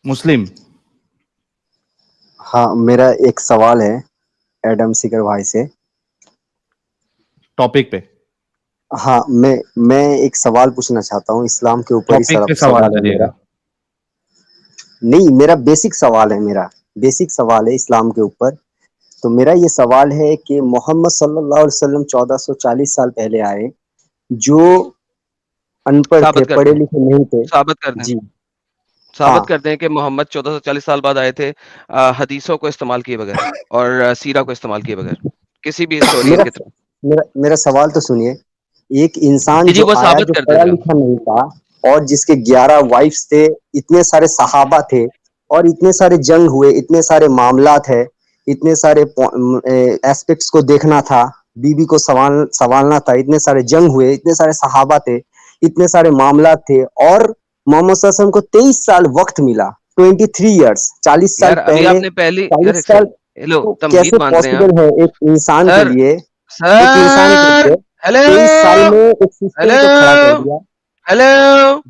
مسلم. ہاں میرا ایک سوال ہے ایڈم سیکر بھائی سے. ٹاپک پہ ہاں میں ایک سوال پوچھنا چاہتا ہوں اسلام کے اوپر ہی ٹاپک پہ سوال ہے کریے میرا. گا. نہیں میرا بیسک سوال ہے اسلام کے اوپر. تو میرا یہ سوال ہے کہ محمد صلی اللہ علیہ وسلم 1440 سال پہلے آئے جو ان پڑھ تھے ثابت کر پڑھے دیں لکھے نہیں تھے. ثابت کر دیں جی ہاں ثابت کر دیں کہ محمد 1440 سال بعد آئے تھے حدیثوں کو استعمال کیے بغیر اور سیرہ کو استعمال کیے بغیر کسی بھی ہسٹورین میرا کے تھرو. میرا سوال تو سنیے. ایک انسان جی جو وہ آیا ثابت جو کر دے پڑھا ذرا. لکھا نہیں تھا اور جس کے 11 وائفس تھے, اتنے سارے صحابہ تھے اور اتنے سارے جنگ ہوئے, اتنے سارے معاملات ہے, اتنے سارے ایسپیکٹس کو دیکھنا تھا, بیوی کو سنبھالنا تھا, اتنے سارے جنگ ہوئے, اتنے سارے صحابہ تھے, اتنے سارے معاملات تھے, اور محمد صلی اللہ علیہ وسلم کو 23 سال وقت ملا. 23 ایئرس 40 سال یار ابھی پہلے آپ نے پہلی یار 40 ایک سال سیکنڈ ہیلو تو تمہید کیسے باندھ رہے ہیں آپ. پاسبل ہے ایک انسان کے سر لیے, ایک انسان کے سر لیے ہیلو 23 سال میں ایک سسٹم کو کھڑا کر ہیلو دیا. ہیلو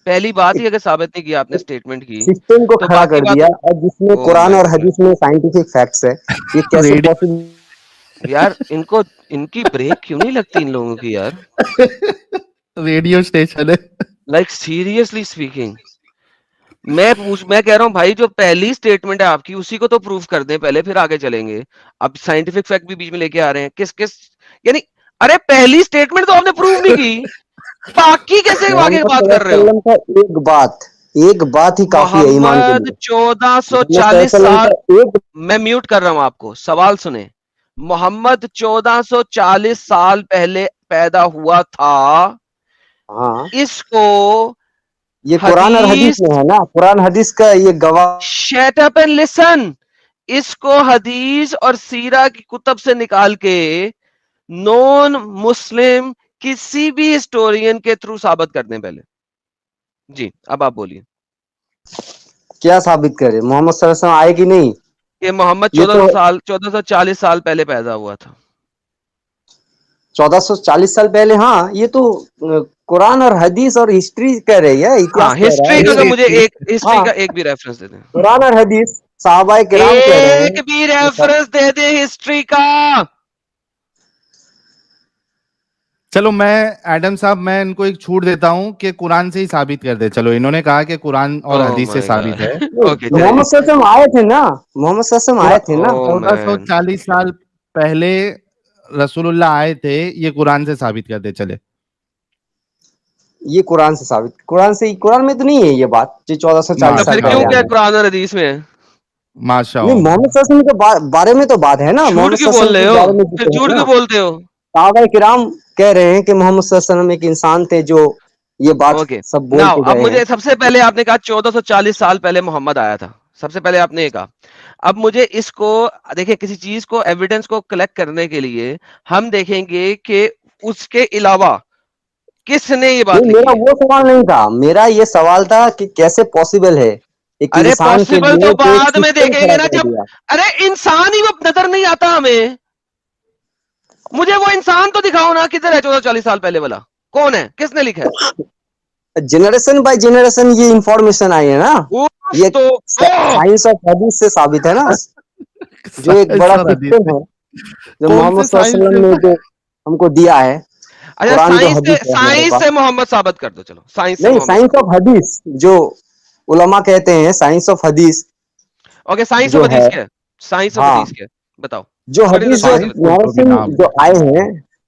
پہلی بات ہی اگر ثابت نہیں کیا آپ نے اسٹیٹمنٹ کی سسٹم کو تو کھڑا باقی کر بات. دیا, اور جس میں او قرآن مائی اور گاڈ حدیث میں سائنٹیفک فیکٹس ہے, یہ کیسے ریڈیو پاسبل. یار ان کی بریک کیوں نہیں لگتی ان لوگوں کی یار. ریڈیو اسٹیشن ہے. لائک سیریسلی اسپیکنگ میں کہہ رہا ہوں بھائی جو پہلی اسٹیٹمنٹ ہے آپ کی اسی کو تو پروف کر دیں پہلے, پھر آگے چلیں گے. اب سائنٹیفک فیکٹ بھی بیچ میں لے کے آ رہے ہیں کس یعنی ارے پہلی اسٹیٹمنٹ تو آپ نے پروف نہیں کی, باقی کیسے آگے محمد صلی بات اللہ کر علیہ رہے ہو. وسلم کا ایک بات ہی کافی ہے ایمان کے محمد لیے. محمد صلی اللہ 1440 علیہ وسلم سال کا ایک میں میوٹ کر رہا ہوں آپ کو, سوال سنیں. محمد 1440 سال پہلے پیدا ہوا تھا, ہاں اس کو یہ قرآن اور حدیث حدیث میں ہے نا, قرآن حدیث کا یہ گواہ. شٹ اپ اینڈ لسن, اس کو حدیث اور سیرہ کی کتب سے نکال کے نون مسلم کسی بھی ہسٹورین کے تھرو ثابت کر دیں پہلے. جی اب آپ بولیے کیا ثابت کرے محمد صلی اللہ علیہ وسلم آئے کہ نہیں. کہ محمد یہ تو 1440 سال پہلے پیدا ہوا تھا. 1440 سال پہلے, ہاں یہ تو قرآن اور حدیث اور ہسٹری کہہ رہی ہے, ہاں اتہاس کہہ رہا ہسٹری ہے کا یہ. تو مجھے ایک ہسٹری ہاں کا ایک بھی ریفرنس دے دیں, قرآن اور حدیث صحابہ کرام کہہ رہے ہیں ایک بھی ریفرنس دے دیں ہسٹری کا. چلو میں ایڈم صاحب میں ان کو ایک چھوٹ دیتا ہوں کہ قرآن سے ہی ثابت کر دے. چلو انہوں نے کہا کہ قرآن اور او حدیث سے مائی ثابت گاڈ ہے. اوکے تو چلیے. محمد صلی اللہ علیہ وسلم آئے تھے نا, محمد صلی اللہ علیہ وسلم آئے تھے نا. او مین 1440 سال پہلے رسول اللہ آئے تھے, یہ قرآن سے ثابت کر دے. چلے یہ قرآن سے ثابت, قرآن میں تو نہیں ہے یہ بات جو 1440 تو سال پھر ماشاء کیوں پہلے کیا اللہ, آنا. قرآن اور حدیث میں ہے؟ ماشاء نہیں اللہ. محمد صلی اللہ علیہ وسلم کے بارے میں تو بات ہے نا, جھوٹ محمد کیوں صلی اللہ بول علیہ وسلم رہے کے ہو بارے میں پھر ذکر جھوٹ ہے کیوں نا. بولتے ہو؟ صحابہ کرام کہہ رہے ہیں کہ محمد صلی اللہ علیہ وسلم ایک انسان تھے جو یہ بات اوکے سب بول ناؤ کے اب گئے ہیں. مجھے سب سے پہلے آپ نے کہا 1440 سال پہلے محمد آیا تھا, سب سے پہلے آپ نے یہ کہا. اب مجھے اس کو دیکھیں, کسی چیز کو ایویڈنس کو کلیکٹ کرنے کے لیے ہم دیکھیں گے کہ اس کے علاوہ کس نے یہ بات نہیں میرا لکھی ہے. وہ سوال نہیں تھا, میرا یہ سوال تھا کہ کیسے پاسبل ہے ایک ارے انسان کے پاسبل لیے تو جو ایک بعد میں سسٹم دیکھیں کھڑا گے نا, کر جب دیا. ارے انسان ہی وہ نظر نہیں آتا ہمیں. مجھے وہ انسان تو دکھاؤ نا کدھر ہے 1440 سال پہلے والا, کون ہے, کس نے لکھا ہے. جنریشن بائی جنریشن یہ انفارمیشن آئی ہے نا, یہ تو سائنس آف حدیث سے ثابت ہے نا, جو ایک بڑا سر حدیث سسٹم سے ہے جو کون سے محمد صلی اللہ سائنس علیہ وسلم نے جو ہم کو دیا ہے. اچھا قرآن جو سائنس حدیث ہے ہمارے سائنس پاس, سے محمد ثابت کر دو. چلو سائنس سے نہیں محمد سائنس ثابت. آف حدیث جو علماء کہتے ہیں, سائنس آف حدیث اوکے سائنس آف جو ہے. حدیث کیا ہے, سائنس آف ہاں حدیث کیا ہے بتاؤ. جو What is the حدیث جو science of it? سائنس کو بھی نیریشن نام جو ہے. آئے ہیں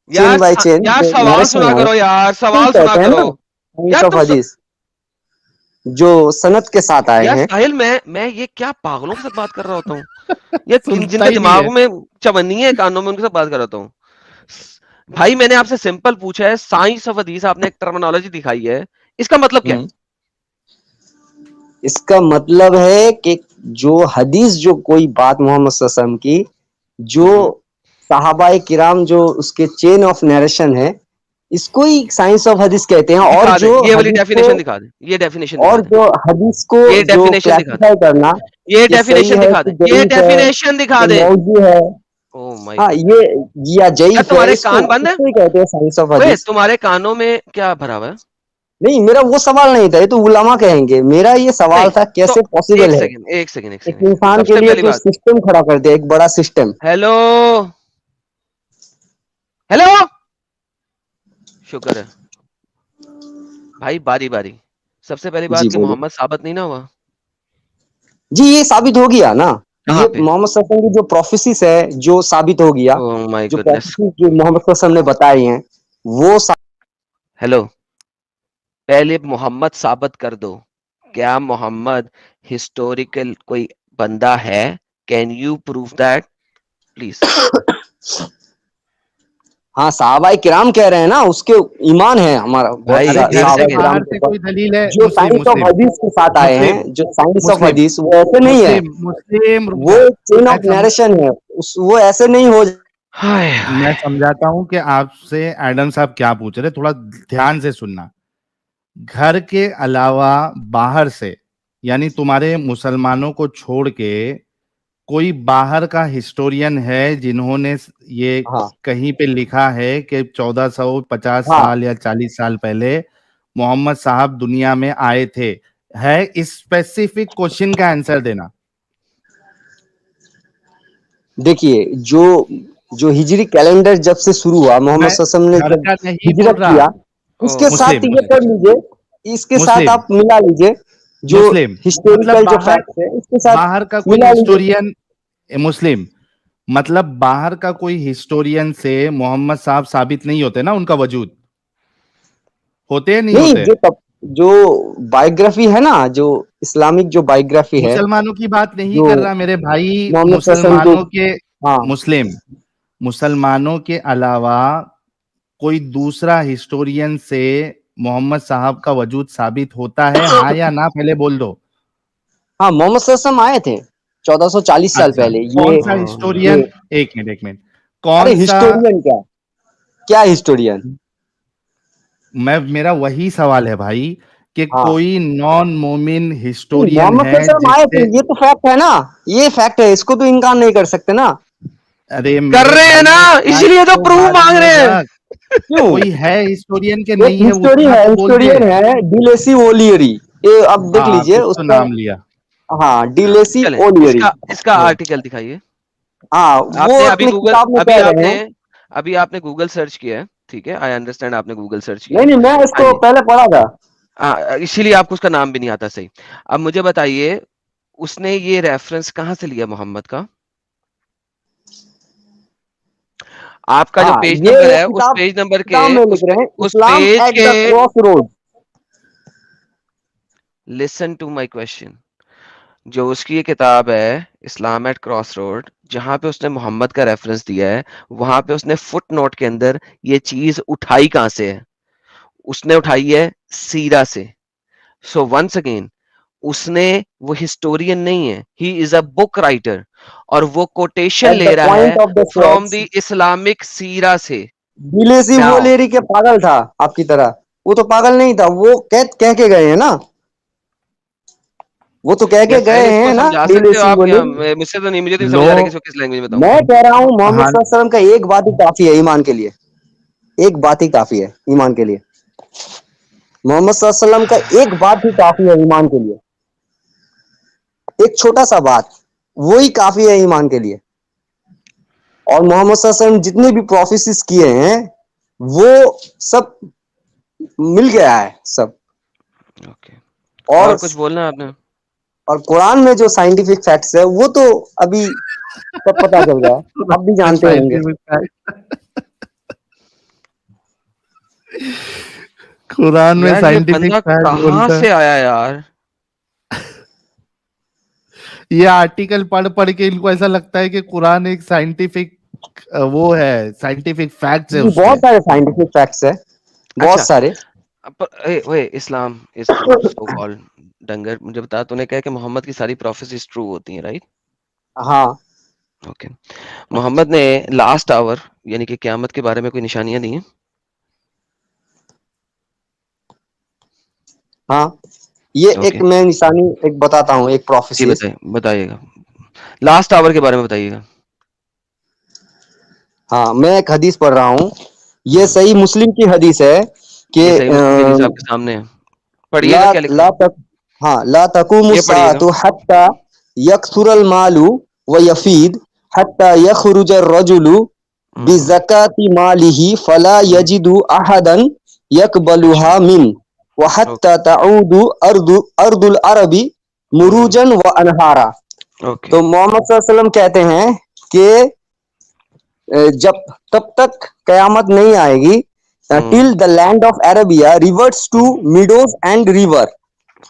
یار چین بائی چین یار جو سوال نیریشن سنا آئے کرو یار, ہیں سوال سنا کہتے ہیں کرو نا سائنس یار. آف حدیث جو سند کے ساتھ آئے یار ہیں. ساحل میں یہ کیا پاگلوں کے ساتھ بات کر رہا ہوتا ہوں, یہ جن سنتا کے ہی نہیں ہے. دماغ میں چونی ہے کانوں میں, ان کے ساتھ بات کر رہا ہوں. بھائی میں نے آپ سے سمپل پوچھا ہے, سائنس آف حدیث آپ نے ایک ٹرمینالوجی دکھائی ہے, اس کا مطلب کیا ہے؟ اس کا مطلب ہے کہ جو حدیث جو کوئی بات محمد صلی اللہ علیہ وسلم کی جو صحابہ کرام جو اس کے چین آف نیریشن ہے, اس کو ہی سائنس آف حدیث کہتے ہیں. اور دکھا دیں جو یہ والی حدیث کو ڈیفینیشن دکھا دیں, یہ ڈیفینیشن دکھا اور دیں, جو حدیث کو یہ جو ڈیفینیشن دکھا دیں, کلاسیفائی کرنا یہ کہ صحیح ڈیفینیشن ہے دکھا کہ دیں, یہ ضعیف ہے ڈیفینیشن دکھا کہ دیں. موضوع ہے, او مائی ہاں گاڈ, یہ یا کیا ضعیف ہے, تمہارے اس کو کان بند ہیں؟ ہی کہتے ہیں سائنس آف اوے حدیث. تمہارے کانوں میں کیا بھرا ہوا ہے؟ نہیں میرا وہ سوال نہیں تھا, یہ تو علماء کہیں گے, میرا یہ سوال نہیں تھا تو کیسے پاسبل ہے ایک سیکنڈ ایک انسان سب کے سے لیے پہلی کوئی بات, سسٹم کھڑا کر دے, ایک بڑا سسٹم. ہیلو ہیلو, شکر ہے بھائی, باری باری. سب سے پہلی جی بات کہ بولے. محمد ثابت نہیں نہ ہوا. جی یہ ثابت ہو گیا نا, کہاں یہ پہ؟ محمد صلی اللہ علیہ وسلم کی جو پروفیسیز ہے جو ثابت ہو گیا, او مائی جو گڈنس. پروفیسیز جو محمد صلی اللہ علیہ وسلم نے بتائی ہیں وہ ہیلو, پہلے محمد ثابت کر دو. کیا محمد ہسٹوریکل کوئی بندہ ہے؟ Can you proof that please? ہاں صحابہ کرام کہہ رہے ہیں نا, اس کے ایمان ہے ہمارا بہت بھائی ارے گھر ایک سے صحابہ سیکنڈ, کرام باہر کے سے اوپر کوئی دلیل ہے؟ جو مسلم سائنس آف مسلم حدیث کے ساتھ آئے ہیں, مسلم جو سائنس آف مسلم حدیث وہ ایسے نہیں ہے, مسلم رک وہ جا. چین میں آف نیریشن ہے, وہ ایسے نہیں ہو. ہائے میں سمجھاتا ہوں کہ آپ سے ایڈم صاحب کیا پوچھ رہے, تھوڑا دھیان سے سننا. گھر کے علاوہ باہر سے, یعنی تمہارے مسلمانوں کو چھوڑ کے کوئی باہر کا ہسٹورین ہے جنہوں نے یہ ہاں کہیں پہ لکھا ہے کہ 1450 ہاں سال یا 40 سال پہلے محمد صاحب دنیا میں آئے تھے؟ ہے اسپیسیفک کوشچن کا آنسر دینا. دیکھیے جو ہجری کیلنڈر جب سے شروع ہوا, محمد میں صلی اللہ علیہ وسلم نے گھر جب کا نہیں بول ہجرت رہا. کیا, اس کے ساتھ مسلم یہ کر لیجئے, اس کے ساتھ مسلم آپ ملا لیجئے جو مسلم مطلب ہسٹوریکل جو باہر فیکٹ ہے اس کے ساتھ باہر کا کوئی ملا لیجئے. ہسٹورین مسلم مطلب باہر کا کوئی ہسٹورین سے محمد صاحب ثابت نہیں ہوتے نا, ان کا وجود ہوتے نہیں ہوتے. جو بائیوگرافی ہے نا, جو اسلامک جو بائیوگرافی ہے, مسلمانوں کی بات نہیں جو کر رہا میرے بھائی, محمد صلی اللہ علیہ وسلم مسلمانوں کے ہاں مسلمانوں کے علاوہ کوئی دوسرا ہسٹورین سے محمد صاحب کا وجود ثابت ہوتا ہے, ہاں یا نہ پہلے بول دو. ہاں محمد صلی اللہ علیہ وسلم آئے تھے 1440 سال اچھا پہلے. کون یہ سا ہسٹورین, ایک منٹ ارے کون سا, ہسٹورین کیا ہسٹورین, میرا وہی سوال ہے بھائی کہ ہاں کوئی نان مومن ہسٹورین محمد ہے صلی اللہ علیہ وسلم جس آئے سے, تھے, یہ تو فیکٹ ہے نا, یہ فیکٹ ہے, اس کو تو انکار نہیں کر سکتے نا. ارے کر میرے رہے ہیں نا, بھائی اسی لیے تو پروف بعد مانگ میں رہے ہیں. رکھ. کیوں, کوئی ہے ہسٹورین کے ایک نہیں ہے ہسٹوری اتنا ہے, تو بول دے. ہسٹورین ہے ڈیلیسی اولیری, یہ اب دیکھ ہاں لیجئے کچھ اس تو کا, نام لیا. ہاں ڈیلیسی چلیں اولیری, اس کا آرٹیکل دکھائیے. ہاں آپ وہ نے ابھی اپنے گوگل کتاب میں کہہ رہے ہیں. ابھی آپ نے گوگل سرچ کیا ہے, ٹھیک ہے, آئی انڈرسٹینڈ, آپ نے گوگل سرچ کیا نہیں ہے. نہیں میں اس ہاں کو جی, پہلے پڑھا تھا. ہاں اسی لیے آپ کو اس کا نام بھی نہیں آتا صحیح. اب مجھے بتائیے, اس نے یہ ریفرنس کہاں سے لیا محمد کا؟ آپ کا جو ہاں پیج یہ نمبر ہے, اس کتاب پیج نمبر کے, کتاب میں لکھ رہے ہیں, اس اسلام پیج ایٹ کے, the cross road. Listen to my question. جو اس کی یہ کتاب ہے اسلام ایٹ کراس روڈ, جہاں پہ اس نے محمد کا ریفرنس دیا ہے, وہاں پہ اس نے فٹ نوٹ کے اندر یہ چیز اٹھائی کہاں سے ہے؟ اس نے اٹھائی ہے سیرا سے. سو ونس اگین, اس نے, وہ ہسٹورین نہیں ہے, ہی از اے بک رائٹر, اور وہ کوٹیشن ایٹ دا لے رہا ہے point of the from source the Islamic سیرا سے. ڈیلیسی وہ Now, لیری کے پاگل تھا آپ کی طرح, وہ تو پاگل نہیں تھا, وہ کہہ کے گئے ہیں نا, وہ تو کہہ یا کے گئے ساحل اس کو ہیں نا سمجھا سکتے ہو ڈیلیسی آپ, وہ یا لیری. مجھ سے تو نہیں, مجھے تو لو سمجھ آ رہا ہے کہ اس کو کس لینگویج میں بتاؤں. میں کہہ رہا ہوں محمد ہاں صلی اللہ علیہ وسلم کا ایک بات ہی کافی ہے ایمان کے لیے, ایک بات ہی کافی ہے ایمان کے لیے. محمد صلی اللہ علیہ وسلم کا ایک بات ہی کافی ہے ایمان کے لیے, ایک چھوٹا سا بات, وہی کافی ہے ایمان کے لیے. اور محمد صلی اللہ علیہ وسلم جتنے بھی پروفیسز کیے ہیں وہ سب مل گیا ہے سب. اوکے, اور کچھ بولنا ہے آپ نے؟ اور قرآن میں جو سائنٹیفک فیکٹس ہے وہ تو ابھی سب پتا چل رہا ہے, آپ بھی جانتے ہوں گے. قرآن میں یار یہ سائنٹیفک بندہ فیکٹ کہاں بولتا ہے. سے آیا یار؟ یہ آرٹیکل پڑھ پڑھ کے ان کو ایسا لگتا ہے کہ قرآن ایک سائنٹیفک وہ ہے, سائنٹیفک فیکٹس ہے جی اس بہت کے. سارے سائنٹیفک فیکٹس ہے, بہت اچھا, سارے. اسلام سو کال ڈنگر, مجھے بتا, تو نے کہا کہ محمد کی ساری پروفیسیز ٹرو ہوتی ہیں, رائٹ؟ ہاں اوکے. محمد نے لاسٹ آور یعنی کہ قیامت کے بارے میں کوئی نشانیاں دی ہیں؟ ہاں, یہ اوکے, ایک میں نشانی ایک بتاتا ہوں, ایک جی پروفیسیز. بتائیے گا, لاسٹ آور کے بارے میں بتائیے گا. ہاں میں ایک حدیث پڑھ رہا ہوں, یہ صحیح مسلم کی حدیث ہے کہ یہ صحیح مسلم کی حدیث آپ کے سامنے ہے. پڑھیے گا کیا لکھا ہے؟ لا تقوم یہ پڑھیے گا. الساعة حتى يكثر المال ويفيد حتى يخرج الرجل بزكاة ماله فلا يجد أحدا يقبلها منه وحتى تعود أرض العرب مروجا وأنهارا. تو محمد صلی اللہ علیہ وسلم کہتے ہیں کہ جب تب تک قیامت نہیں آئے گی till the land of Arabia reverts to meadows and river.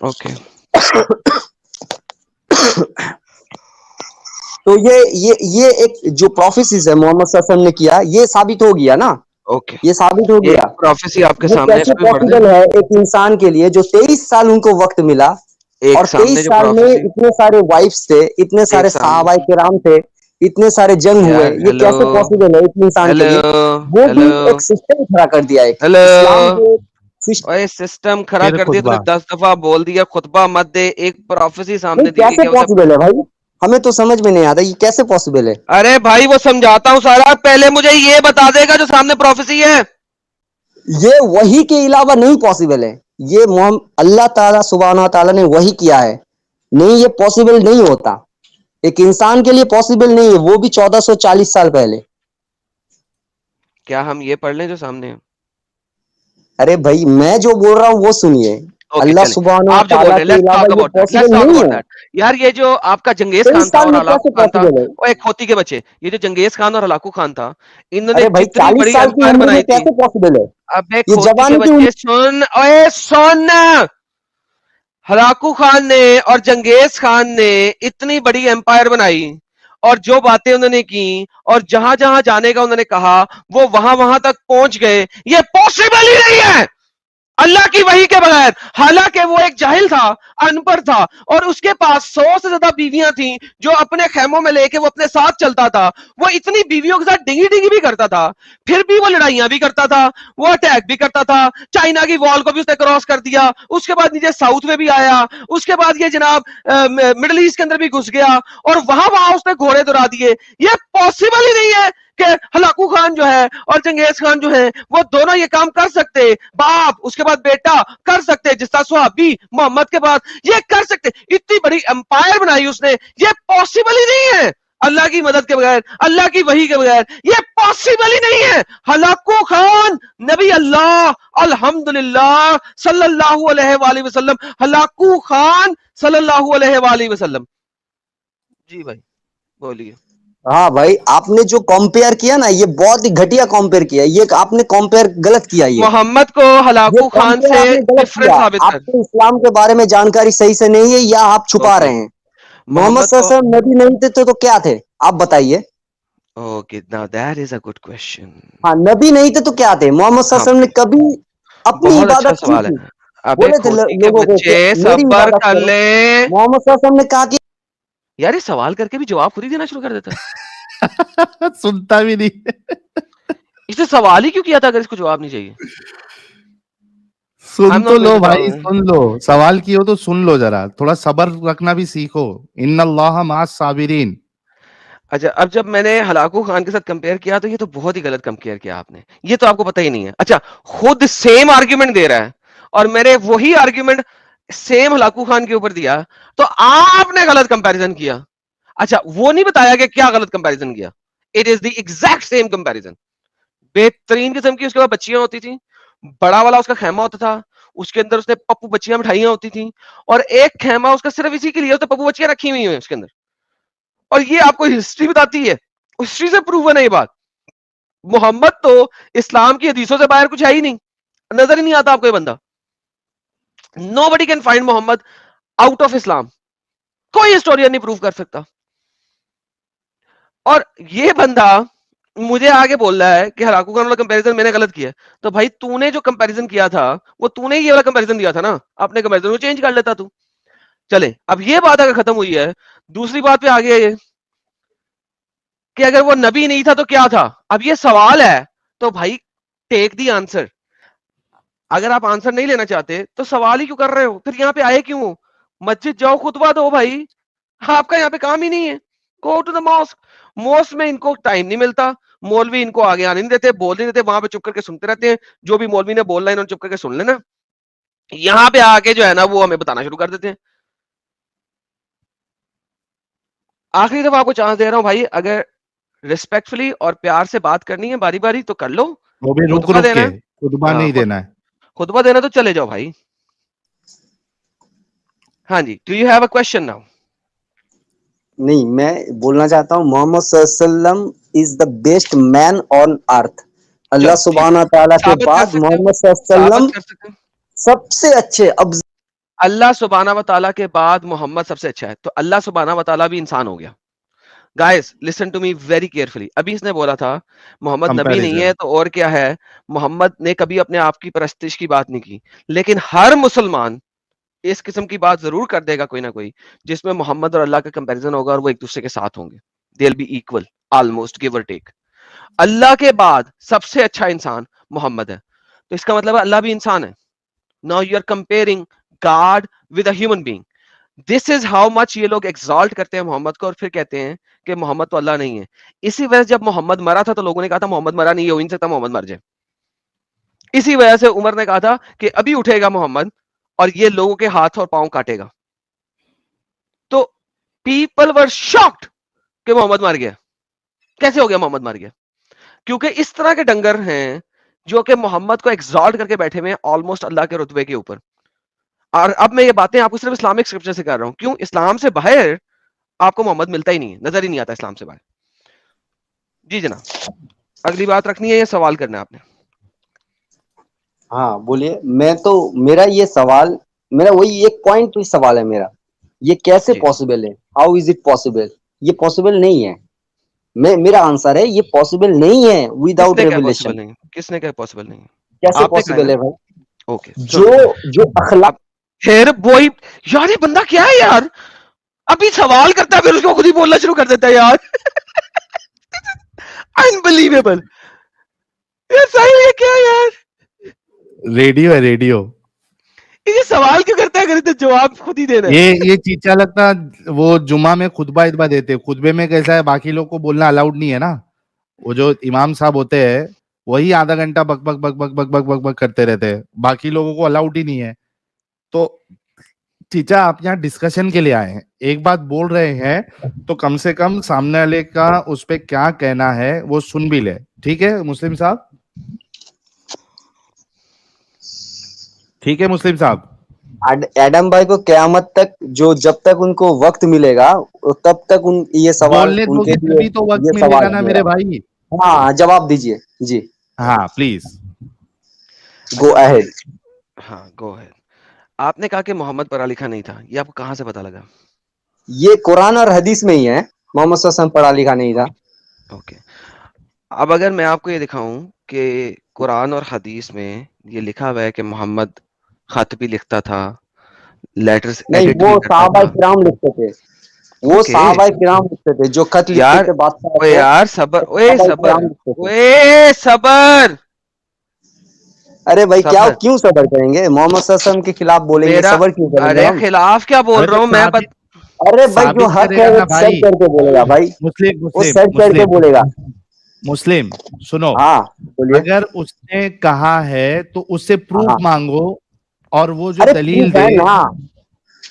Okay تو یہ ایک جو پروفیسیز ہے محمد صلی اللہ علیہ وسلم نے کیا یہ ثابت ہو گیا نا. اوکے یہ ثابت ہو یہ گیا پروفیسی آپ کے وہ سامنے کیسے اس پہ پڑھ دیں. پاسبل ہے ایک انسان کے لیے جو 23 سال ان کو وقت ملا ایک اور سامنے 23 جو سال میں پروفیسی اتنے سارے وائفز تھے, اتنے سارے ایک سامنے صحابہ کرام تھے, اتنے سارے جنگ ہوئے, یار یہ کیسے پاسبل ہے ایک انسان کے لیے؟ وہ بھی ایک سسٹم کھڑا کر دیا, ایک اسلام کے اوے سسٹم کھڑا پھر کر دیا تو خطبہ. نے 10 دفعہ بول دیا, خطبہ مت دے, ایک پروفیسی سامنے دی ہوئی کیسے کیا پاسبل ہے بھائی, ہمیں تو سمجھ میں نہیں آتا یہ کیسے پاسبل ہے. ارے بھائی وہ سمجھاتا ہوں سارا, پہلے مجھے یہ بتا دے گا جو سامنے پروفیسی ہے. یہ وحی کے علاوہ نہیں پاسبل ہے, یہ اللہ تعالیٰ سبحانہ تعالیٰ نے وحی کیا ہے, نہیں یہ پاسبل نہیں ہوتا, ایک انسان کے لیے پاسبل نہیں ہے, وہ بھی 1440 سال پہلے. کیا ہم یہ پڑھ لیں جو سامنے ہے؟ ارے بھائی میں جو بول رہا ہوں وہ سنیے, اللہ سبحانہ آپ جو بول تعالیٰ رہے ہیں کے لیٹس علاوہ ٹاک یہ about that, let's possible talk نہیں اباؤٹ ہے. دیٹ. یار یہ جو آپ کا چنگیز 23 خان تھا سال اور میں ہلاکو کیسے خان تھا, پاسبل ہے؟ وہ ایک کھوتی کے بچے, یہ جو چنگیز خان اور ہلاکو خان تھا, انہوں نے ارے بھائی جتنی 40 بڑی سال کی ایمپائر عمر میں بنائی تھی. کیسے پاسبل ہے؟ اب ایک یہ کھوتی کے جوانی کی بچے عمر. سن, اے سن, ہلاکو خان نے اور چنگیز خان نے اتنی بڑی ایمپائر بنائی اور جو باتیں انہوں نے کی اور جہاں جہاں جانے کا انہوں نے کہا وہ وہاں وہاں تک پہنچ گئے. یہ پاسبل ہی نہیں ہے اللہ کی وحی کے بغیر. حالانکہ وہ ایک جاہل تھا, ان پڑھ تھا, اور اس کے پاس 100 سے زیادہ بیویاں تھیں جو اپنے خیموں میں لے کے وہ اپنے ساتھ چلتا تھا. وہ اتنی بیویوں کے ساتھ ڈنگی ڈنگی بھی کرتا تھا, پھر بھی وہ لڑائیاں بھی کرتا تھا, وہ اٹیک بھی کرتا تھا. چائنا کی وال کو بھی اس نے کراس کر دیا, اس کے بعد نیچے ساؤتھ میں بھی آیا, اس کے بعد یہ جناب مڈل ایسٹ کے اندر بھی گھس گیا اور وہاں اس نے گھوڑے دوڑا دیے. یہ پاسبل ہی نہیں ہے کہ ہلاکو خان جو ہے اور چنگیز خان جو ہے وہ دونوں یہ کام کر سکتے. باپ, اس کے بعد بیٹا کر سکتے, جس طرح صحابی محمد کے بعد یہ کر سکتے. اتنی بڑی امپائر بنائی اس نے, یہ پاسبل ہی نہیں ہے اللہ کی مدد کے بغیر, اللہ کی وحی کے بغیر. یہ پاسبل ہی نہیں ہے. ہلاکو خان نبی اللہ الحمدللہ صلی اللہ علیہ وآلہ وسلم, ہلاکو خان صلی اللہ علیہ وآلہ وسلم. جی بھائی بولیے. ہاں بھائی, آپ نے جو کمپیئر کیا نا یہ بہت ہی گھٹیا کمپیئر کیا, یہ آپ نے کمپیئر غلط کیا. محمد کو ہلاکو خان سے آپ نے غلط ڈفرنٹ کیا, ثابت آپ کر. کو اسلام کے بارے میں جانکاری صحیح سے نہیں ہے یا آپ چھپا رہے ہیں. محمد صلی اللہ علیہ وسلم نبی نہیں تھے تو کیا تھے آپ بتائیے. Okay, now that is a good question. ہاں, نبی نہیں تھے تو کیا تھے؟ محمد صلی اللہ علیہ وسلم نے کبھی اپنی بہت اچھا عبادت کی سوال ہے. تھی, ابے بولے تھے کھوتی کے لوگوں کو بچے کہ میری صبر عبادت کر کرو. لے. محمد صلی اللہ علیہ وسلم نے کہا کہ یار یہ سوال کر کے بھی جواب خود ہی دینا شروع کر دیتا ہے. سنتا بھی نہیں. اسے سوال ہی کیوں کیا تھا اگر اس کو جواب نہیں چاہیے؟ سن تو لو بھائی, سن لو, سوال کی ہو تو سن لو, ذرا تھوڑا صبر رکھنا بھی سیکھو. ان اللہ مع الصابرین. اچھا, اب جب میں نے ہلاکو خان کے ساتھ کمپیئر کیا تو یہ تو بہت ہی غلط کمپیئر کیا آپ نے, یہ تو آپ کو پتہ ہی نہیں ہے. اچھا, خود سیم آرگیومنٹ دے رہا ہے اور میں نے وہی آرگیومنٹ سیم ہلاکو خان کے اوپر دیا تو آپ نے غلط کمپیریزن کیا. اچھا, وہ نہیں بتایا کہ کیا غلط کمپیریزن کیا. It is the exact same comparison. بہترین قسم کی اس کے بعد بچیاں ہوتی تھیں, بڑا والا اس کا خیمہ ہوتا تھا, اس کے اندر اس نے پپو بچیاں مٹھائیاں ہوتی تھیں, اور ایک خیمہ اس کا صرف اسی کے لیے ہوتا, پپو بچیاں رکھی ہوئی ہیں اس کے اندر. اور یہ آپ کو ہسٹری بتاتی ہے, ہسٹری سے پروون ہے یہ بات. محمد تو اسلام کی حدیثوں سے باہر کچھ ہے ہی نہیں, نظر ہی نہیں آتا آپ کو یہ بندہ. Nobody can find Muhammad out of اسلام, کوئی ہسٹورین نہیں پروف کر سکتا. اور یہ بندہ مجھے آگے بول رہا ہے کہ ہلاکو خان والا کمپیریزن میں نے غلط کیا. تو بھائی تو نے جو کمپیریزن کیا تھا وہ تو نے یہ والا کمپیریزن دیا تھا نا, اپنے کمپیریزن کو چینج کر لیتا تو. چلے, اب یہ بات اگر ختم ہوئی ہے, دوسری بات پہ آگے یہ کہ اگر وہ نبی نہیں تھا تو کیا تھا. اب یہ سوال ہے تو بھائی ٹیک دی آنسر. اگر آپ آنسر نہیں لینا چاہتے تو سوال ہی کیوں کر رہے ہو, پھر یہاں پہ آئے کیوں؟ مسجد جاؤ, خطبہ دو بھائی, آپ کا یہاں پہ کام ہی نہیں ہے. Go to the mosque. Most میں ان کو ٹائم نہیں ملتا, مولوی ان کو آگے آنے نہیں دیتے, بول نہیں دیتے, وہاں پہ چپ کر کے سنتے رہتے ہیں. جو بھی مولوی نے بولنا ہے انہوں نے چپ کر کے سن لینا. یہاں پہ آ کے جو ہے نا وہ ہمیں بتانا شروع کر دیتے ہیں. آخری دفعہ آپ کو چانس دے رہا ہوں بھائی, اگر ریسپیکٹفلی اور پیار سے بات کرنی ہے باری باری تو کر لو. وہ بھی رک خطبہ رک دینا کے, ہے, خطبہ نہیں دینا ہے. خطبہ دینا تو چلے جاؤ بھائی. ہاں جی, do you have a question now? نہیں, میں بولنا چاہتا ہوں محمد صلی اللہ علیہ وسلم از دا بیسٹ مین آن ارتھ. اللہ چلو ٹھیک, سبحانہ تعالیٰ کے ثابت کر بعد سکتے ہو, محمد صلی اللہ علیہ ثابت وسلم کر سکتے ہو. سب سے اچھے. اب اللہ سبحانہ و تعالیٰ کے بعد محمد سب سے اچھا ہے, تو اللہ سبحانہ و تعالیٰ بھی انسان ہو گیا. Guys listen to me very carefully. ابھی اس نے بولا تھا محمد نبی نہیں کمپیریزن. ہے تو اور کیا ہے. محمد نے کبھی اپنے آپ کی پرستش کی بات نہیں کی, لیکن ہر مسلمان اس قسم کی بات ضرور کر دے گا کوئی نہ کوئی, جس میں محمد اور اللہ کا کمپیریزن ہوگا, اور وہ ایک دوسرے کے ساتھ ہوں گے. They will be equal almost, give or take. اللہ کے بعد سب سے اچھا انسان محمد ہے, تو اس کا مطلب ہے اللہ بھی انسان ہے. Now you are comparing God with a human being. This is how much یہ لوگ exalt کرتے ہیں محمد کو, اور پھر کہتے ہیں کہ محمد تو اللہ نہیں ہے. اسی وجہ سے جب محمد مرا تھا تو لوگوں نے کہا تھا محمد مرا نہیں, ہو نہیں سکتا محمد مر جائے. اسی وجہ سے عمر نے کہا تھا کہ ابھی اٹھے گا محمد اور یہ لوگوں کے ہاتھ اور پاؤں کاٹے گا. تو پیپل ور شاکڈ کہ محمد مر گیا. کیسے ہو گیا محمد مر گیا؟ کیونکہ اس طرح کے ڈنگر ہیں جو کہ محمد کو ایگزالٹ کر کے بیٹھے ہوئے ہیں آلموسٹ اللہ کے رتبے کے اوپر. اور اب میں یہ باتیں آپ کو صرف اسلامک اسکرپچر سے کر رہا ہوں. کیوں؟ اسلام سے باہر آپ کو محمد ملتا ہی نہیں ہے, نظر ہی نہیں آتا اسلام سے باہر. جی جناب, اگلی بات رکھنی ہے یا سوال کرنا ہے آپ نے؟ ہاں بولیے. میں تو میرا یہ سوال, میرا وہی ایک پوائنٹ سوال ہے میرا, یہ کیسے جی, پاسبل ہے؟ How is it possible? یہ پاسبل نہیں ہے. میرا آنسر ہے یہ پاسبل نہیں ہے ود کس آؤٹ نے کہا ریولیشن. پاسبل نہیں؟ کس نے کہا پاسبل نہیں؟ کیسے آپ نے کہا ہے نا. پاسبل ہے بھائی؟ اوکے جو سنو, جو اخلاق, اب پھر وہی یار, یہ بندہ کیا ہے یار, ابھی سوال کرتا ہے پھر اس کو خود ہی بولنا شروع کر دیتا ہے یار. انبلیویبل. یہ صحیح ہے کیا یار؟ ریڈیو ہے ریڈیو. یہ سوال کیوں کرتا ہے, اگر تو جواب خود ہی دینا ہے. یہ چیچا لگتا وہ جمعہ میں خطبہ اتبا دیتے, خطبے میں کیسا ہے باقی لوگ کو بولنا الاؤڈ نہیں ہے نا. وہ جو امام صاحب ہوتے ہیں وہی آدھا گھنٹہ بک بک بک بک بک بک بک بک کرتے رہتے ہیں, باقی لوگوں کو الاؤڈ ہی نہیں ہے. تو چیچا آپ یہاں ڈسکشن کے لیے آئے ہیں, ایک بات بول رہے ہیں تو کم سے کم سامنے والے کا اس پہ کیا کہنا ہے وہ سن بھی لے. ٹھیک ہے مسلم صاحب, ٹھیک ہے مسلم صاحب. ایڈم بھائی کو قیامت تک, جو جب تک ان کو وقت ملے گا تب تک یہ سوال بولنے ان دو کے گے لیے, تبھی تو وقت یہ ملے سوال گا نا ہے میرے میرا. بھائی. ہاں جواب دیجئے جی, ہاں پلیز. Go ahead. ہاں گو ہے. آپ نے کہا کہ محمد پڑھا لکھا نہیں تھا, یہ آپ کو کہاں سے پتا لگا؟ یہ قرآن اور حدیث میں ہی ہے, محمد صلی اللہ علیہ وسلم پڑھا لکھا نہیں تھا. اوکے, اب اگر میں آپ کو یہ دکھاؤں کہ قرآن اور حدیث میں یہ لکھا ہوا ہے کہ محمد خط بھی لکھتا تھا, لیٹرز نہیں, ایڈٹ وہ بھی کرتا صحابہ تھا. کرام لکھتے تھے, وہ اوکے صحابہ کرام لکھتے تھے, جو خط لکھتے یار, تھے بادشاہ اوے کو, یار صبر, وہ اوے صحابہ صبر, کرام لکھتے تھے. اوے صبر, ارے بھائی کیا صبر. کیوں صبر کریں گے؟ محمد صلی اللہ علیہ وسلم کے خلاف بولیں گے, میرا, صبر کیوں کریں گے ارے ہم؟ خلاف کیا بول ارے رہا تو ہوں میں ارے بھائی جو ثابت حق کرے ہے گا وہ نا سر بھائی. چڑھ کے بولے گا بھائی, مسلم وہ مسلم سر چڑھ کے مسلم بولے گا. مسلم سنو, ہاں بولیے. اگر اس نے کہا ہے تو اس سے ہاں, پروف مانگو, اور وہ جو ارے دلیل پروف ہے دے نا,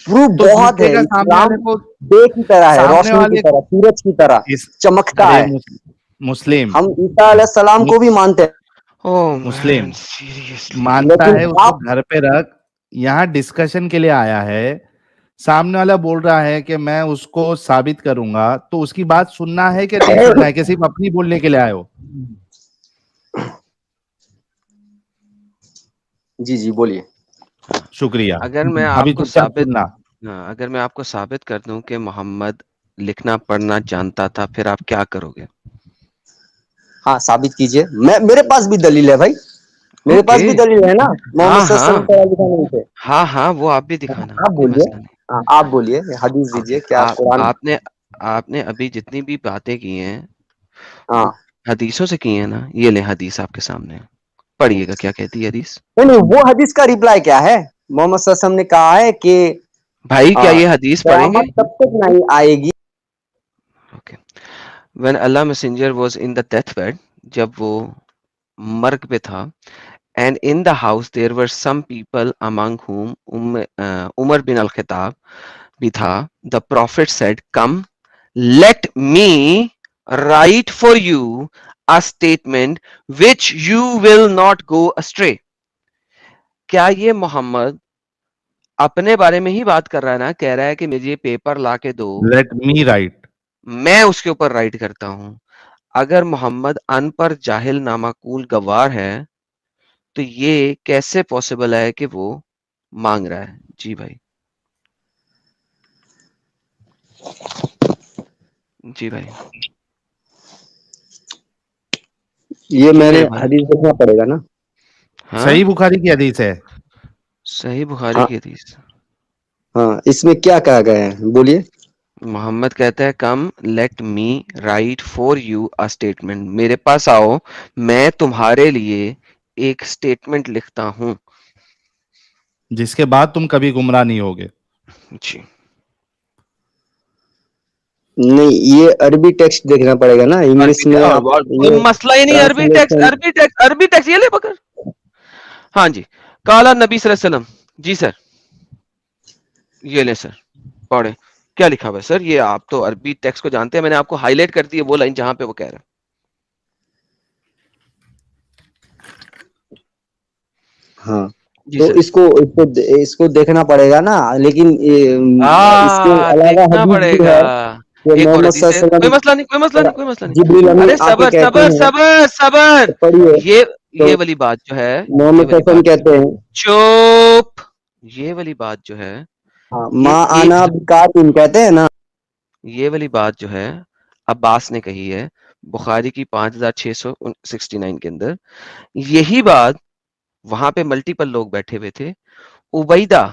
پروف تو بہت جھوٹے ہے. کا سامنے اسلام والے کو, بے کی طرح ہے, سامنے روشنی کی والے کو طرح, سورج کی طرح اس, چمکتا ارے ہے. مسلم ہم عیسیٰ علیہ السلام کو بھی مانتے ہیں, Oh مسلم man, seriously. مانتا لیکن ہے, اس کو آپ, گھر پہ رکھ. یہاں ڈسکشن کے لیے آیا ہے, سامنے والا بول رہا ہے کہ میں اس کو ثابت کروں گا, تو اس کی بات سننا ہے کہ نہیں سننا ہے, کہ صرف اپنی بولنے کے لیے آئے ہو؟ جی جی بولیے. ہاں, شکریہ. اگر میں آپ ابھی کو چپ چاپ ثابت, سننا. ہاں اگر میں آپ کو ثابت کر دوں کہ محمد لکھنا پڑھنا جانتا تھا, پھر آپ کیا کرو گے؟ ہاں ثابت کیجئے. میرے پاس بھی دلیل ہے بھائی, میرے پاس اوکے, بھی دلیل ہے نا. محمد ہاں صلی اللہ علیہ ہاں وسلم پڑھا لکھا نہیں تھے. ہاں ہاں, وہ آپ بھی دکھانا, آپ کوئی بولیے, مسئلہ نہیں. ہاں آپ بولیے, حدیث اوکے, دیجئے. کیا قرآن؟ آپ نے ابھی جتنی بھی باتیں کی ہیں ہاں حدیثوں سے کی ہیں نا, یہ لیں حدیث آپ کے سامنے, پڑھیے گا کیا کہتی ہے حدیث. نہیں, وہ حدیث کا ریپلائی کیا ہے؟ محمد صلی اللہ علیہ وسلم نے کہا ہے کہ بھائی کیا یہ حدیث پڑھیں گے؟ قیامت تب تک نہیں آئے گی. Okay, when Allah messenger was in the death bed, جب وہ مرگ پہ تھا, And in the house there were some people among whom Umar bin al-Khattab bhi tha. The Prophet said, come, let me write for you a statement which you will not go astray. کیا یہ محمد اپنے بارے میں ہی بات کر رہا ہے نا؟ کہہ رہا ہے کہ مجھے پیپر لا کے دو, لیٹ می رائٹ, میں اس کے اوپر رائٹ کرتا ہوں. اگر محمد ان پر جاہل نامعقول گوار ہے تو یہ کیسے پاسبل ہے کہ وہ مانگ رہا ہے؟ جی بھائی, جی بھائی. یہ میں نے میرے بھائی, حدیث دیکھنا پڑے گا نا. ہاں صحیح بخاری کی حدیث ہے. صحیح بخاری ہاں کی حدیث. ہاں, اس میں کیا کہا گیا ہے بولیے. محمد کہتا ہے, come let me write for you a statement, میرے پاس آؤ میں تمہارے لیے ایک اسٹیٹمنٹ لکھتا ہوں. جس کے بعد تم کبھی گمراہ نہیں ہوگے. جی نہیں, یہ عربی ٹیکسٹ دیکھنا پڑے گا نا, انگلش میں آپ کوئی یہ مسئلہ ہی نہیں. عربی ٹیکسٹ, ٹرانسلیشن. عربی ٹیکسٹ, عربی ٹیکسٹ یہ لے پکڑ. ہاں جی, کالا نبی صلی اللہ علیہ وسلم. جی سر, یہ لے سر پڑھے, کیا لکھا ہوا ہے سر؟ یہ آپ تو عربی ٹیکسٹ کو جانتے ہیں, میں نے آپ کو ہائی لائٹ کر دی ہے وہ لائن جہاں پہ وہ کہہ رہا ہے. ہاں, جی تو سر. اس کو دیکھنا پڑے گا نا, لیکن اس کے علاوہ دیکھنا حدیث پڑے بھی گا. ہے کہ ایک اور محمد صلی حدیث ہے, اللہ کوئی علیہ مسئلہ نہیں, کوئی مسئلہ نہیں, کوئی مسئلہ وسلم نہیں. جبریل ارے امین آ کے صبر کہتے صبر ہیں, صبر صبر, تو پڑھیے. تو یہ والی بات جو ہے, یہ محمد والی صلی اللہ علیہ وسلم بات جو کہتے ہے, ہیں, چوپ, یہ والی بات جو ہے, ہاں, یہ ماں ایک آنا کاتم کہتے ہیں نا. یہ والی بات جو ہے عباس نے کہی ہے بخاری کی 5669 کے اندر. یہی بات وہاں پہ ملٹیپل لوگ بیٹھے ہوئے تھے. عبیدہ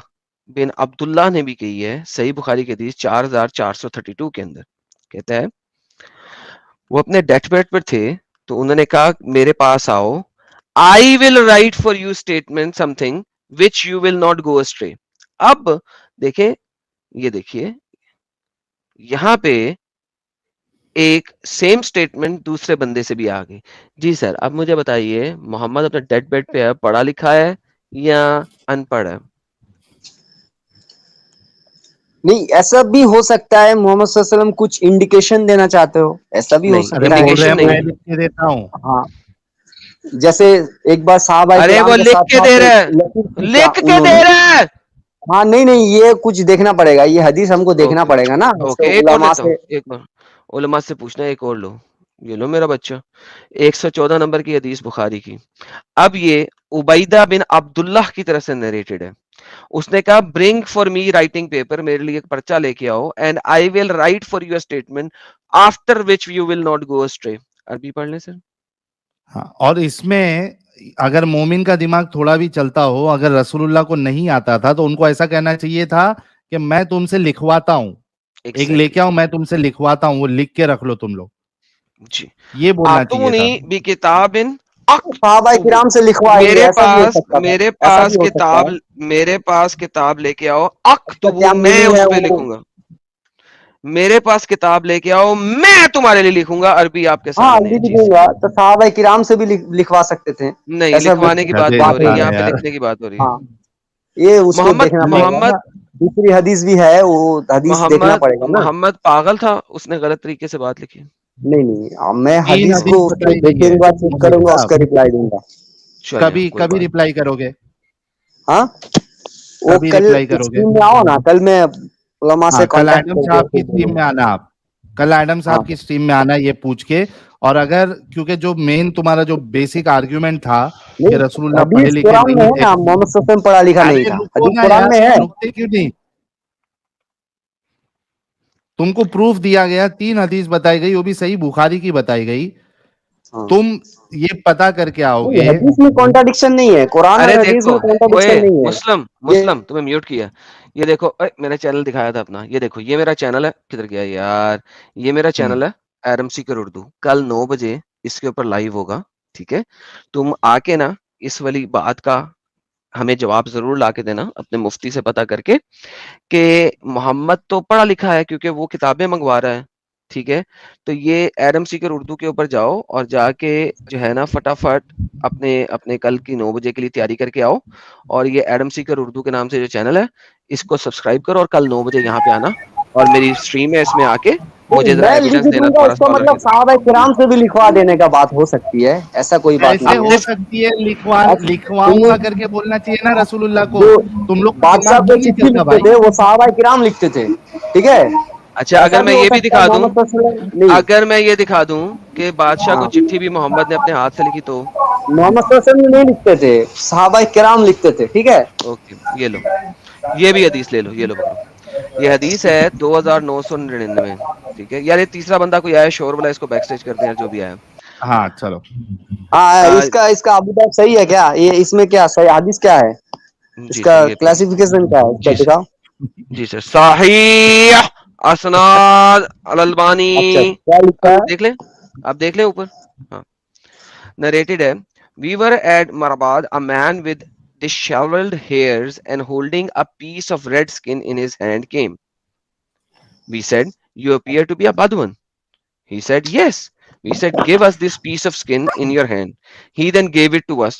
بن عبداللہ نے بھی کہی ہے صحیح بخاری کی حدیث 4432 کے اندر. کہتا ہے وہ اپنے ڈیتھ بیڈ پر تھے تو انہوں نے کہا میرے پاس آؤ, I will write for you statement something which you will not go astray. اب دیکھیں, یہ دیکھیے یہاں پہ ایک سیم سٹیٹمنٹ دوسرے بندے سے بھی آ گئی. جی سر, اب مجھے بتائیے محمد اپنے ڈیتھ بیڈ پہ ہے, پڑھا لکھا ہے یا ان پڑھ ہے؟ نہیں, ایسا بھی ہو سکتا ہے محمد صلی اللہ علیہ وسلم کچھ انڈیکیشن دینا چاہتے ہو, ایسا بھی ہو نہیں, ارے سکتا ہے. بول رہے ہیں انڈیکیشن نہیں میں ہے. لکھ کے دیتا ہوں. ہاں, جیسے ایک بار صحابہ ارے کرام وہ کے لکھ ساتھ کے وہاں دے پہ رہا ہے, لطیف پوچھا لکھ کے انہوں دے نے. رہا ہے. ہاں, نہیں نہیں, یہ کچھ دیکھنا پڑے گا, یہ حدیث ہم کو دیکھنا اوکے پڑے گا نا, اس اوکے, کو ایک اور علماء لیتا ہوں, سے. ایک اور علماء سے پوچھنا, ایک اور لو, یہ لو میرا بچہ. 114 نمبر کی حدیث بخاری کی. اب یہ عبیدہ بن عبداللہ کی طرف سے نریٹڈ ہے. اس نے کہا برنگ فار می رائٹنگ پیپر, میرے لیے ایک پرچہ لے کے آؤ, and I will write for you statement after which you will not go astray. عربی پڑھ لیں سر. ہاں, اور اس میں اگر مومن کا دماغ تھوڑا بھی چلتا ہو, اگر رسول اللہ کو نہیں آتا تھا تو ان کو ایسا کہنا چاہیے تھا کہ میں تم سے لکھواتا ہوں, ایک لے کے آؤں, میں تم سے لکھواتا ہوں, وہ لکھ کے رکھ لو تم لوگ, جی, یہ بولنا چاہیے تھا. آتونی بکتاب صحابہ اکتب, کرام سے لکھوائیں گے, میرے ایسا بھی ہو پاس سکتا تھا, میرے ایسا پاس بھی ہو سکتا کتاب, ہے. میرے پاس کتاب لے کے آؤ, اس کا اکتب, کیا میں میننگ ہے اس پہ وہ, لکھوں گا. میرے پاس کتاب لے کے آؤ, میں تمہارے لیے لکھوں گا. عربی آپ کے ہاں سامنے ہے. لکھ جی دوں سر. گا, تو صحابہ کرام سے بھی لکھوا سکتے تھے, نہیں, ایسا بھی لکھوانے کی بات نہیں گدے ہو رہی انسان یہاں ہے پہ, یار. لکھنے کی بات ہو رہی ہے. ہاں, یہ اس کو محمد دیکھنا پڑے گا محمد نا, دوسری حدیث بھی ہے, وہ حدیث دیکھنا محمد پڑے گا نا. محمد پاگل تھا, اس نے غلط طریقے سے بات لکھی. نہیں نہیں, میں تین حدیث حدیث کو بتائی گئی دیکھیں ہے گا, چیک کروں گا, اس صاحب, کا رپلائی دوں گا. چلیں کبھی کوئی کبھی بات. ریپلائی کرو گے, ہاں, وہ کبھی کل ریپلائی کرو گے. اسکرین میں آؤ نا, کل میں علماء سے ہاں, کل کانٹیکٹ ایڈم کر کے صاحب کی پھر اسٹریم بولوں میں گا. آنا, آپ کل ایڈم ہاں صاحب کی اسٹریم میں آنا, یہ پوچھ کے. اور اگر کیونکہ جو مین تمہارا جو بیسک آرگیومنٹ تھا کہ نہیں, رسول اللہ پڑھے حدیث لکھے قرآن میں نہیں ہے تھے, نا, محمد صلی اللہ علیہ وسلم پڑھا لکھا نہیں ارے تھا, رکو حدیث نا قرآن یار, میں ہے. رکتے کیوں نہیں؟ تم کو پروف دیا گیا, 3 حدیث بتائی گئی, وہ بھی صحیح بخاری کی بتائی گئی. ہاں, تم یہ پتا کر کے آؤ نہیں, گے. حدیث میں کانٹرڈکشن نہیں ہے, قرآن ارے اور حدیث دیکھو, میں اوئے کانٹرڈکشن نہیں ہے. مسلم یہ مسلم تمہیں میوٹ کیا. یہ دیکھو, میں نے چینل دکھایا تھا اپنا, یہ دیکھو, یہ میرا چینل ہے. کدھر گیا یار؟ یہ میرا چینل ہے ایرم سیکر اردو. کل 9 بجے اس کے اوپر لائیو ہوگا, ٹھیک ہے؟ تم آ کے نا اس والی بات کا ہمیں جواب ضرور لا کے دینا, اپنے مفتی سے پتا کر کے, کہ محمد تو پڑھا لکھا ہے کیونکہ وہ کتابیں منگوا رہا ہے, ٹھیک ہے. تو یہ ایڈم سیکر اردو کے اوپر جاؤ اور جا کے جو ہے نا فٹافٹ اپنے کل کی 9 بجے کے لیے تیاری کر کے آؤ, اور یہ ایڈم سیکر اردو کے نام سے جو چینل ہے اس کو سبسکرائب کرو, اور کل 9 بجے یہاں پہ آنا, اور میری اسٹریم ہے اس میں آ کے مجھے ذرا میں لکھ ایویڈنس دینا دوں گا تمہارا اس کو, اسکالر مطلب صحابہ کرام سے بھی لکھوا دینے کا بات ہو سکتی ہے, ایسا کوئی بات ایسے نہیں ہو ہے. سکتی ہے, تم لکھواؤں گا کر کے بولنا چاہیے نا رسول اللہ کو. جو تم لوگ کا بادشاہ دماغ کو کیوں نہیں چٹھی چلتا لکھتے بھائی؟ تھے وہ صحابہ کرام لکھتے تھے, ٹھیک ہے. اچھا, ایسا اگر بھی میں ہو یہ بھی سکتا ہے دکھا دوں, محمد صلی اللہ علیہ وسلم نہیں, اگر میں یہ دکھا دوں کہ بادشاہ کو ہاں چٹھی بھی محمد نے اپنے ہاتھ سے لکھی تو محمد صلی اللہ علیہ وسلم نہیں لکھتے تھے, صحابہ کرام لکھتے تھے, ٹھیک ہے. اوکے, یہ لو, یہ بھی حدیث لے لو, یہ لو پکڑو, یہ حدیث ہے 2999. ٹھیک ہے یار, یہ تیسرا بندہ کوئی آیا شور والا, اس کو بیک اسٹیج کرتے ہیں جو بھی آیا. ہاں چلو, ہاں اس کا ابو داؤد صحیح ہے کیا, یہ اس میں کیا صحیح حدیث کیا ہے, اس جی کا سر, یہ کلاسیفیکیشن کیا ہے, اس کا جی سر, دکھاؤ. جی سر, صحیح اسناد الالبانی, اچھا کیا لکھا ہے, دیکھ لیں, آپ دیکھ لیں اوپر. ہاں, نریٹڈ ہے, we were at Marabad, a man with disheveled hairs and holding a piece of red skin in his hand came. We said, you appear to be a Badwan. He said, yes. We said, give us this piece of skin in your hand. He then gave it to us.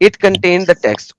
It contained the text.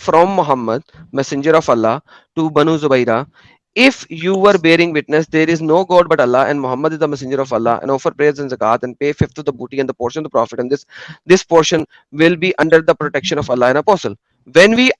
from Muhammad, messenger of Allah, to Banu Zubaira. If you were bearing witness, there is no God but Allah, and Muhammad is the messenger of Allah, and offer prayers and zakat, and pay fifth of the booty and the portion of the Prophet, and this portion will be under the protection of Allah and Apostle. When we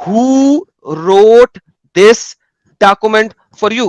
who wrote this document for you,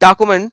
document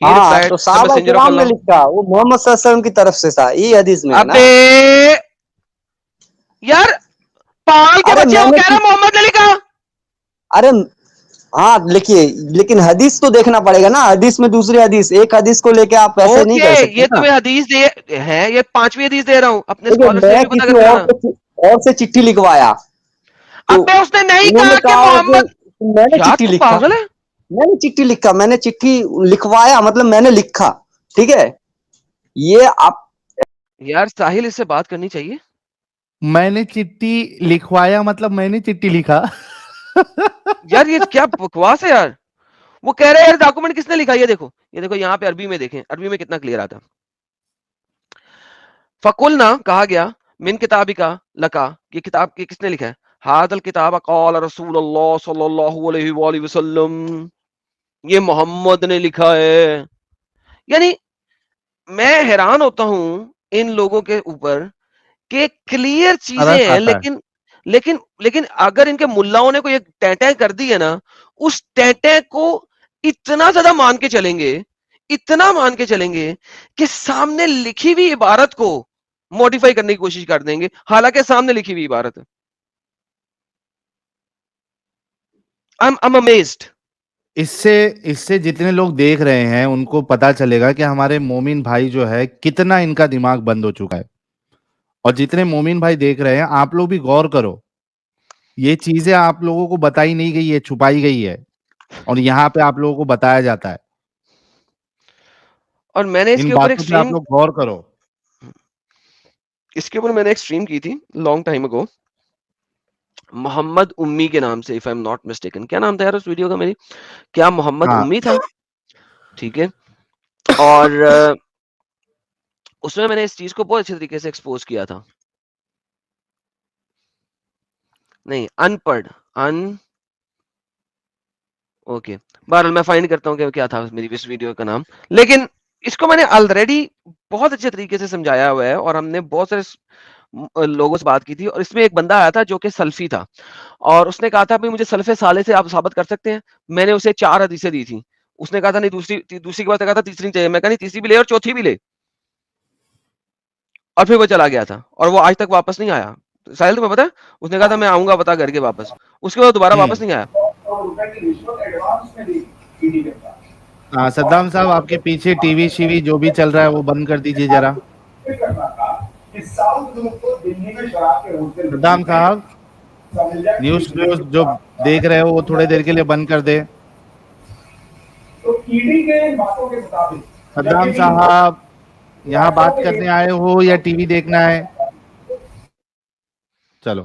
He ہاں replied, تو the صحابہ messenger of کرام نے Allah. لکھا, وہ محمد صلی اللہ علیہ وسلم کی طرف سے تھا, یہ حدیث میں ہے نا. ابے یار پال کے ارے بچے, میں وہ نے کہہ رہا محمد نے لکھا. ارے ہاں لکھیے, لیکن حدیث تو دیکھنا پڑے گا نا, حدیث میں دوسری حدیث, ایک حدیث کو لے کے آپ ایسے نہیں اوکے, کر سکتے یہ نا. تمہیں حدیث دے ہے, یہ 5ویں حدیث دے رہا ہوں, اپنے دیکھیے اسکالر سے میں بھی پتا کسی کر کے اور لانا. اور سے چٹھی لکھوایا تو ابے اس نے نہیں انہوں کہا نے کہ کہا کہ محمد, میں نے یار چٹھی تو لکھا, پاگل ہے میں نے چٹھی لکھا, میں نے چٹھی لکھوایا, مطلب میں نے لکھا, ٹھیک ہے. یہ آپ یار. ساحل اس سے بات کرنی چاہیے. میں نے چٹھی لکھوایا مطلب میں نے چٹھی لکھا. یار یہ کیا بکواس ہے یار. وہ کہہ رہے ہیں یار ڈاکومنٹ کس نے لکھا, یہ دیکھو, یہ دیکھو یہاں پہ عربی میں دیکھیں, عربی میں کتنا کلیئر آتا. فقلنا, کہا گیا, من کتابی کا لکا, یہ کتاب کی کس نے لکھا ہے, ہذا الکتاب قال رسول اللہ صلی اللہ علیہ وآلہ وسلم, یہ محمد نے لکھا ہے. یعنی میں حیران ہوتا ہوں ان لوگوں کے اوپر کہ کلیئر چیزیں ترس ہیں, آتا ہے. لیکن اگر ان کے ملاؤں نے کوئی ایک ٹینٹیں کر دی ہے نا, اس ٹینٹیں کو اتنا زیادہ مان کے چلیں گے, اتنا مان کے چلیں گے کہ سامنے لکھی ہوئی عبارت کو موڈیفائی کرنے کی کوشش کر دیں گے, حالانکہ سامنے لکھی ہوئی عبارت ہے. I'm amazed. اس سے جتنے لوگ دیکھ رہے ہیں ان کو پتا چلے گا کہ ہمارے مومن بھائی جو ہے کتنا ان کا دماغ بند ہو چکا ہے. اور جتنے مومن بھائی دیکھ رہے ہیں, آپ لوگ بھی غور کرو, یہ چیزیں آپ لوگوں کو بتائی نہیں گئی ہے, چھپائی گئی ہے, اور یہاں پہ آپ لوگوں کو بتایا جاتا ہے. اور میں نے اس ان کے اوپر ایک باتوں پہ آپ اسٹریم, لوگ غور کرو. اس کے اوپر میں نے ایک اسٹریم کی تھی لانگ ٹائم اگو, محمد امی کے نام سے, if I'm not mistaken. کیا نام تھا یار اس ویڈیو کا میری, کیا محمد ہاں امی تھا, ٹھیک ہے. اور اس میں نے اس چیز کو بہت اچھے طریقے سے ایکسپوز کیا تھا. نہیں, ان پڑھ, اوکے, بہرحال میں فائنڈ کرتا ہوں کہ کیا تھا میری اس ویڈیو کا نام. لیکن اس کو میں نے آلریڈی بہت اچھے طریقے سے سمجھایا ہوا ہے, اور ہم نے بہت سارے لوگوں سے بات کی تھی, اور اس میں ایک بندہ آیا تھا جو کہ سلفی تھا, اور اس نے کہا تھا مجھے سلف صالح سے آپ ثابت کر سکتے ہیں. میں نے اسے 4 حدیثیں دی تھی. اس نے کہا تھا نہیں, دوسری کے بعد کہا تھا تیسری چاہیے. میں کہا نہیں, تیسری بھی لے اور چوتھی بھی لے. اور پھر وہ چلا گیا تھا, اور وہ آج تک واپس نہیں آیا. ساحل تمہیں پتا ہے, اس نے کہا تھا میں آؤں گا پتا کر کے واپس, اس کے بعد دوبارہ واپس نہیں آیا. صدام صاحب, آپ کے پیچھے ٹی وی شیوی جو بھی چل رہا ہے وہ بند کر دیجئے ذرا. صدام صاحب, نیوز جو دیکھ رہے ہو وہ تھوڑے دیر کے لیے بند کر دے. صدام صاحب, یہاں بات کرنے آئے ہو یا ٹی وی دیکھنا ہے؟ چلو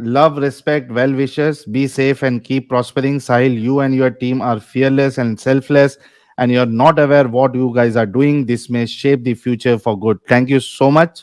love, respect, well wishes, be safe and keep prospering. Sahil, you and your team are fearless and selfless, and you're not aware what you guys are doing. This may shape the future for good. Thank you so much.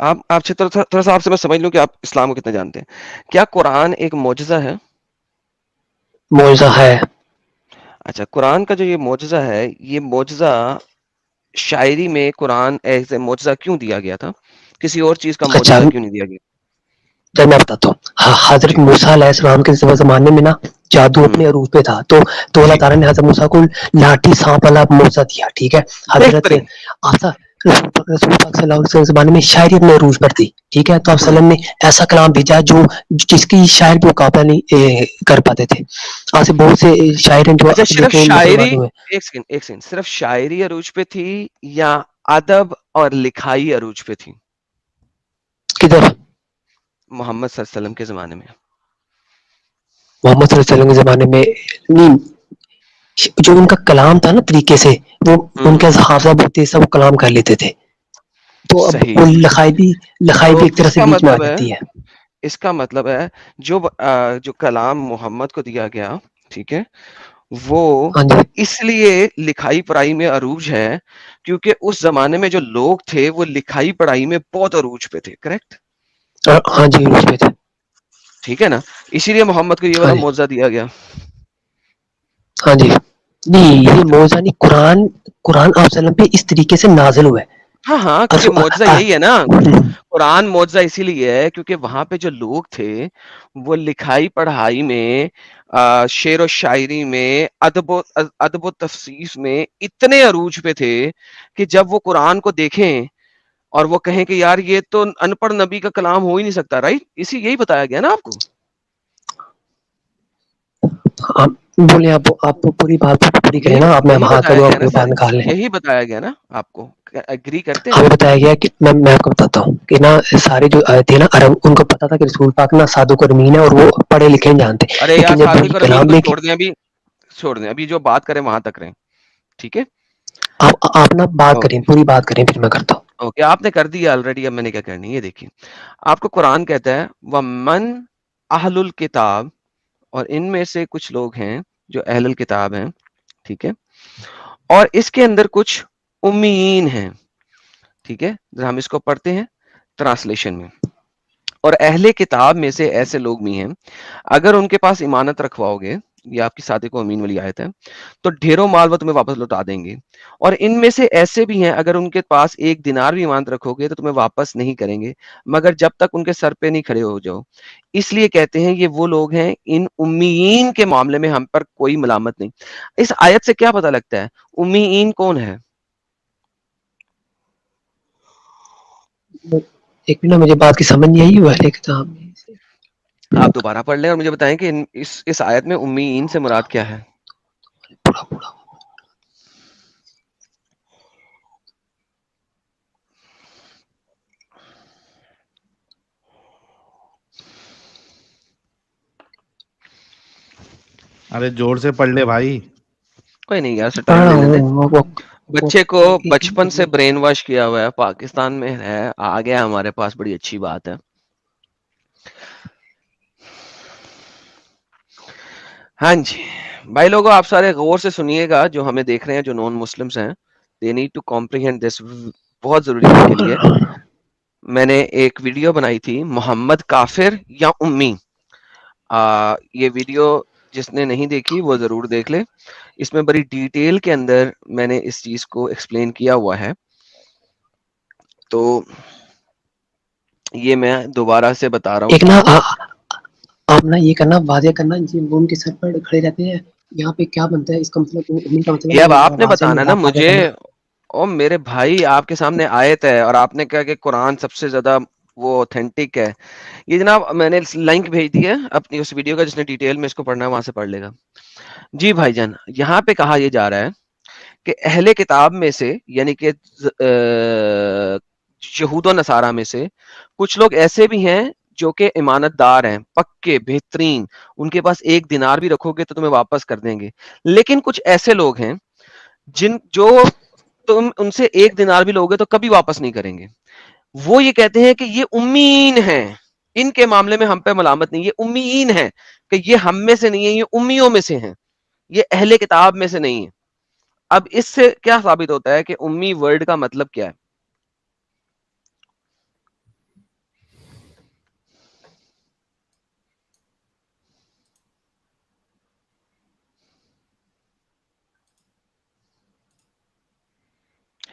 آپ سے تھوڑا سا آپ سے میں سمجھ لوں کہ آپ اسلام کو کتنا جانتے ہیں. کیا قرآن ایک معجزہ ہے؟ معجزہ ہے. اچھا، قرآن کا جو یہ معجزہ ہے، یہ معجزہ شاعری میں قرآن ایز اے معجزہ کیوں دیا گیا تھا؟ کسی اور چیز کا اچھا معجزہ کیوں نہیں دیا گیا؟ جب میں بتاتا ہوں، حضرت جی. موسیٰ علیہ السلام کے زمانے میں نا جادو ہوں. اپنے عروج پہ تھا، تو اللہ جی، تعالیٰ نے حضرت موسیٰ کو لاٹھی سانپ والا معجزہ دیا. ٹھیک ہے. حضرت بہترین. آسا رسول پاک صلی اللہ علیہ وسلم کے زمانے میں شاعری اپنے عروج پر تھی. ٹھیک ہے. تو آپ وسلم نے ایسا کلام بھیجا جو جس کی شاعر بھی مقابلہ نہیں کر پاتے تھے. آج سے بہت سے شاعر ہیں جو اچھا، صرف دیکھیں شاعری، مسلمانوں میں. ایک سیکنڈ، صرف شاعری عروج پہ تھی یا ادب اور لکھائی عروج پہ تھی کدھر؟ محمد صلی اللہ علیہ وسلم کے زمانے میں؟ محمد صلی اللہ علیہ وسلم کے زمانے میں نہیں. جو ان کا کلام تھا نا طریقے سے، وہ ان کے حافظہ بہت تیز تھا، وہ کلام کر لیتے تھے. تو اب صحیح. وہ لکھائی بھی تو ایک طرح اس سے کا بیچ میں آ مطلب ہے، جاتی ہے. اس کا مطلب ہے جو کلام محمد کو دیا گیا، ٹھیک ہے، وہ ہاں جی اس لیے لکھائی پڑھائی میں عروج ہے کیونکہ اس زمانے میں جو لوگ تھے وہ لکھائی پڑھائی میں بہت عروج پہ تھے. کریکٹ؟ ہاں جی اس پہ تھے. ٹھیک ہے نا، اسی لیے محمد کو یہ ہاں والا جی معجزہ دیا گیا. ہاں جی. نہیں یہ جو معجزہ نہیں، قرآن آپ وسلم پہ اس طریقے سے نازل ہوا ہے. ہاں ہاں، کیونکہ معجزہ یہی ہے نا. قرآن معجزہ اسی لیے ہے کیونکہ وہاں پہ جو لوگ تھے وہ لکھائی پڑھائی میں، شعر و شاعری میں، ادب و تفسیر میں اتنے عروج پہ تھے کہ جب وہ قرآن کو دیکھیں اور وہ کہیں کہ یار یہ تو ان پڑھ نبی کا کلام ہو ہی نہیں سکتا. رائٹ؟ یہی بتایا گیا نا آپ کو. بولے آپ پوری بات پوری کریں نا. آپ میں یہی ہاں بتایا کروں گیا آپ نا کو سر، بات نکال لیں. یہی بتایا گیا نا آپ کو. اگری کرتے ہیں ہمیں آپ؟ بتایا گیا کہ میں آپ کو بتاتا ہوں کہ نا سارے جو تھے نا عرب، ان کو پتا تھا کہ رسول پاک نا صادق اور امین ہے اور وہ پڑھے لکھے نہیں جانتے. ارے یار لیکن جب صادق وہی اور امین کلام کو لے کے چھوڑ دیں، ابھی جو بات کریں وہاں تک رہیں. ٹھیک ہے، آپ نا بات کریں، اوکے پوری بات کریں، پھر میں کرتا ہوں. اوکے. آپ نے کر دی آلریڈی، اب میں نے کیا کرنی ہے یہ دیکھیے. آپ کو قرآن کہتا ہے وَمَنْ اہل الکتاب، اور ان میں سے کچھ لوگ ہیں جو اہل الکتاب ہیں. ٹھیک ہے، اور اس کے اندر کچھ امیین ہیں. ٹھیک ہے، ذرا ہم اس کو پڑھتے ہیں ٹرانسلیشن میں. اور اہل کتاب میں سے ایسے لوگ بھی ہیں اگر ان کے پاس امانت رکھواؤ گے، یہ آپ کی صادق و امین والی آیت ہے، تو ڈھیروں مال وہ تمہیں واپس لوٹا دیں گے. اور ان میں سے ایسے بھی ہیں اگر ان کے پاس ایک دینار بھی امانت رکھو گے تو تمہیں واپس نہیں کریں گے مگر جب تک ان کے سر پہ نہیں کھڑے ہو جاؤ. اس لیے کہتے ہیں یہ وہ لوگ ہیں، ان امیین کے معاملے میں ہم پر کوئی ملامت نہیں. اس آیت سے کیا پتہ لگتا ہے امیین کون ہے؟ ایک منٹ، مجھے بات کی سمجھ نہیں آئی. وہ اہل کتاب میں سے آپ دوبارہ پڑھ لیں اور مجھے بتائیں کہ اس آیت میں امیین سے مراد کیا ہے؟ پڑھا. ارے زور سے پڑھ لے بھائی. کوئی نہیں یار، پڑھ ٹائم رہا لے لیتے. ہوں. بچے کو بچپن سے برین واش کیا ہوا ہے، پاکستان میں ہے، آ گیا ہمارے پاس، بڑی اچھی بات ہے. ہاں جی بھائی لوگوں، آپ سارے غور سے سنیے گا جو ہمیں دیکھ رہے ہیں، جو نان مسلمس ہیں. دے نیڈ ٹو کمپریہینڈ دس، بہت ضروری ہے ان کے لیے. میں نے ایک ویڈیو بنائی تھی محمد کافر یا امی. یہ ویڈیو جس نے نہیں دیکھی وہ ضرور دیکھ لے. اس میں بڑی ڈیٹیل کے اندر میں نے اس چیز کو ایکسپلین کیا ہوا ہے. تو یہ میں دوبارہ سے بتا رہا ہوں ایک نا چیزیں. آپ نا یہ کرنا، واضح کرنا وہ ان کے سر پر کھڑے رہتے ہیں یہاں پہ کیا بنتا ہے اس کا مطلب، امین کا مطلب یہ اب ہے آپ نے واضح بتانا نا واضح مجھے. کرنا. او میرے بھائی، آپ کے سامنے آیت ہے اور آپ نے کہا کہ قرآن سب سے زیادہ وہ اوتھینٹک ہے. یہ جناب میں نے لنک بھیج دی ہے اپنی اس ویڈیو کا، جس نے ڈیٹیل میں اس کو پڑھنا ہے وہاں سے پڑھ لے گا. جی بھائی جان، یہاں پہ کہا یہ جا رہا ہے کہ اہل کتاب میں سے، یعنی کہ یہود و نصارہ میں سے کچھ لوگ ایسے بھی ہیں جو کہ امانت دار ہیں، پکے بہترین، ان کے پاس ایک دینار بھی رکھو گے تو تمہیں واپس کر دیں گے. لیکن کچھ ایسے لوگ ہیں جو تم ان سے ایک دینار بھی لوگے تو کبھی واپس نہیں کریں گے. وہ یہ کہتے ہیں کہ یہ امیین ہیں، ان کے معاملے میں ہم پہ ملامت نہیں. یہ امیین ہیں کہ یہ ہم میں سے نہیں ہے، یہ امیوں میں سے ہیں، یہ اہل کتاب میں سے نہیں ہے. اب اس سے کیا ثابت ہوتا ہے کہ امی ورڈ کا مطلب کیا ہے؟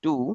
2,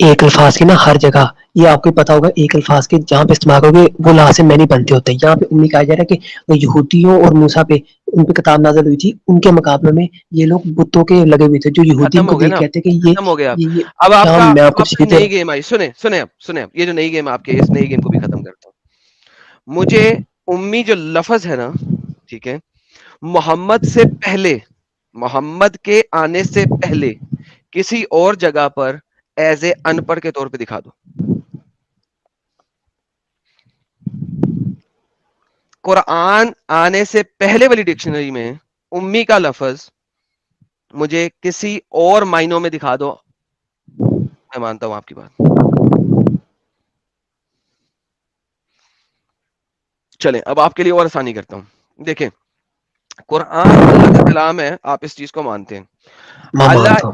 ایک الفاظ کی نا ہر جگہ یہ آپ کو پتا ہوگا ایک الفاظ کے جہاں پہ استعمال ہوگے وہ لازم میں نہیں بنتے ہوتے. یہاں پہ امی کہا جا رہا ہے کہ یہودیوں اور موسیٰ پہ ان پہ کتاب نازل ہوئی تھی, ان کے مقابلے میں یہ لوگ بتوں کے لگے ہوئے تھے جو یہودی ان ختم کو ہو گئے دیکھ نا, کہتے کہ ختم ہو گیا. یہ اب آپ یہاں کا میں آپ کو اب چیزیں نئی گیم آئی, سنیں یہ جو نئی گیم آپ کے, اس نئی گیم کو بھی ختم کرتا ہوں. مجھے امی جو لفظ ہے نا, ٹھیک ہے, محمد سے پہلے, محمد کے آنے سے پہلے کسی اور جگہ پر ایز اے ان پڑھ کے طور پہ دکھا دو. قرآن آنے سے پہلے والی ڈکشنری میں امی کا لفظ مجھے کسی اور معنوں میں دکھا دو, میں مانتا ہوں آپ کی بات. چلیں اب آپ کے لیے اور آسانی کرتا ہوں. دیکھیں, قرآن اللہ کا کلام ہے, آپ اس چیز کو مانتے ہیں. میں مانتا اللہ ہوں.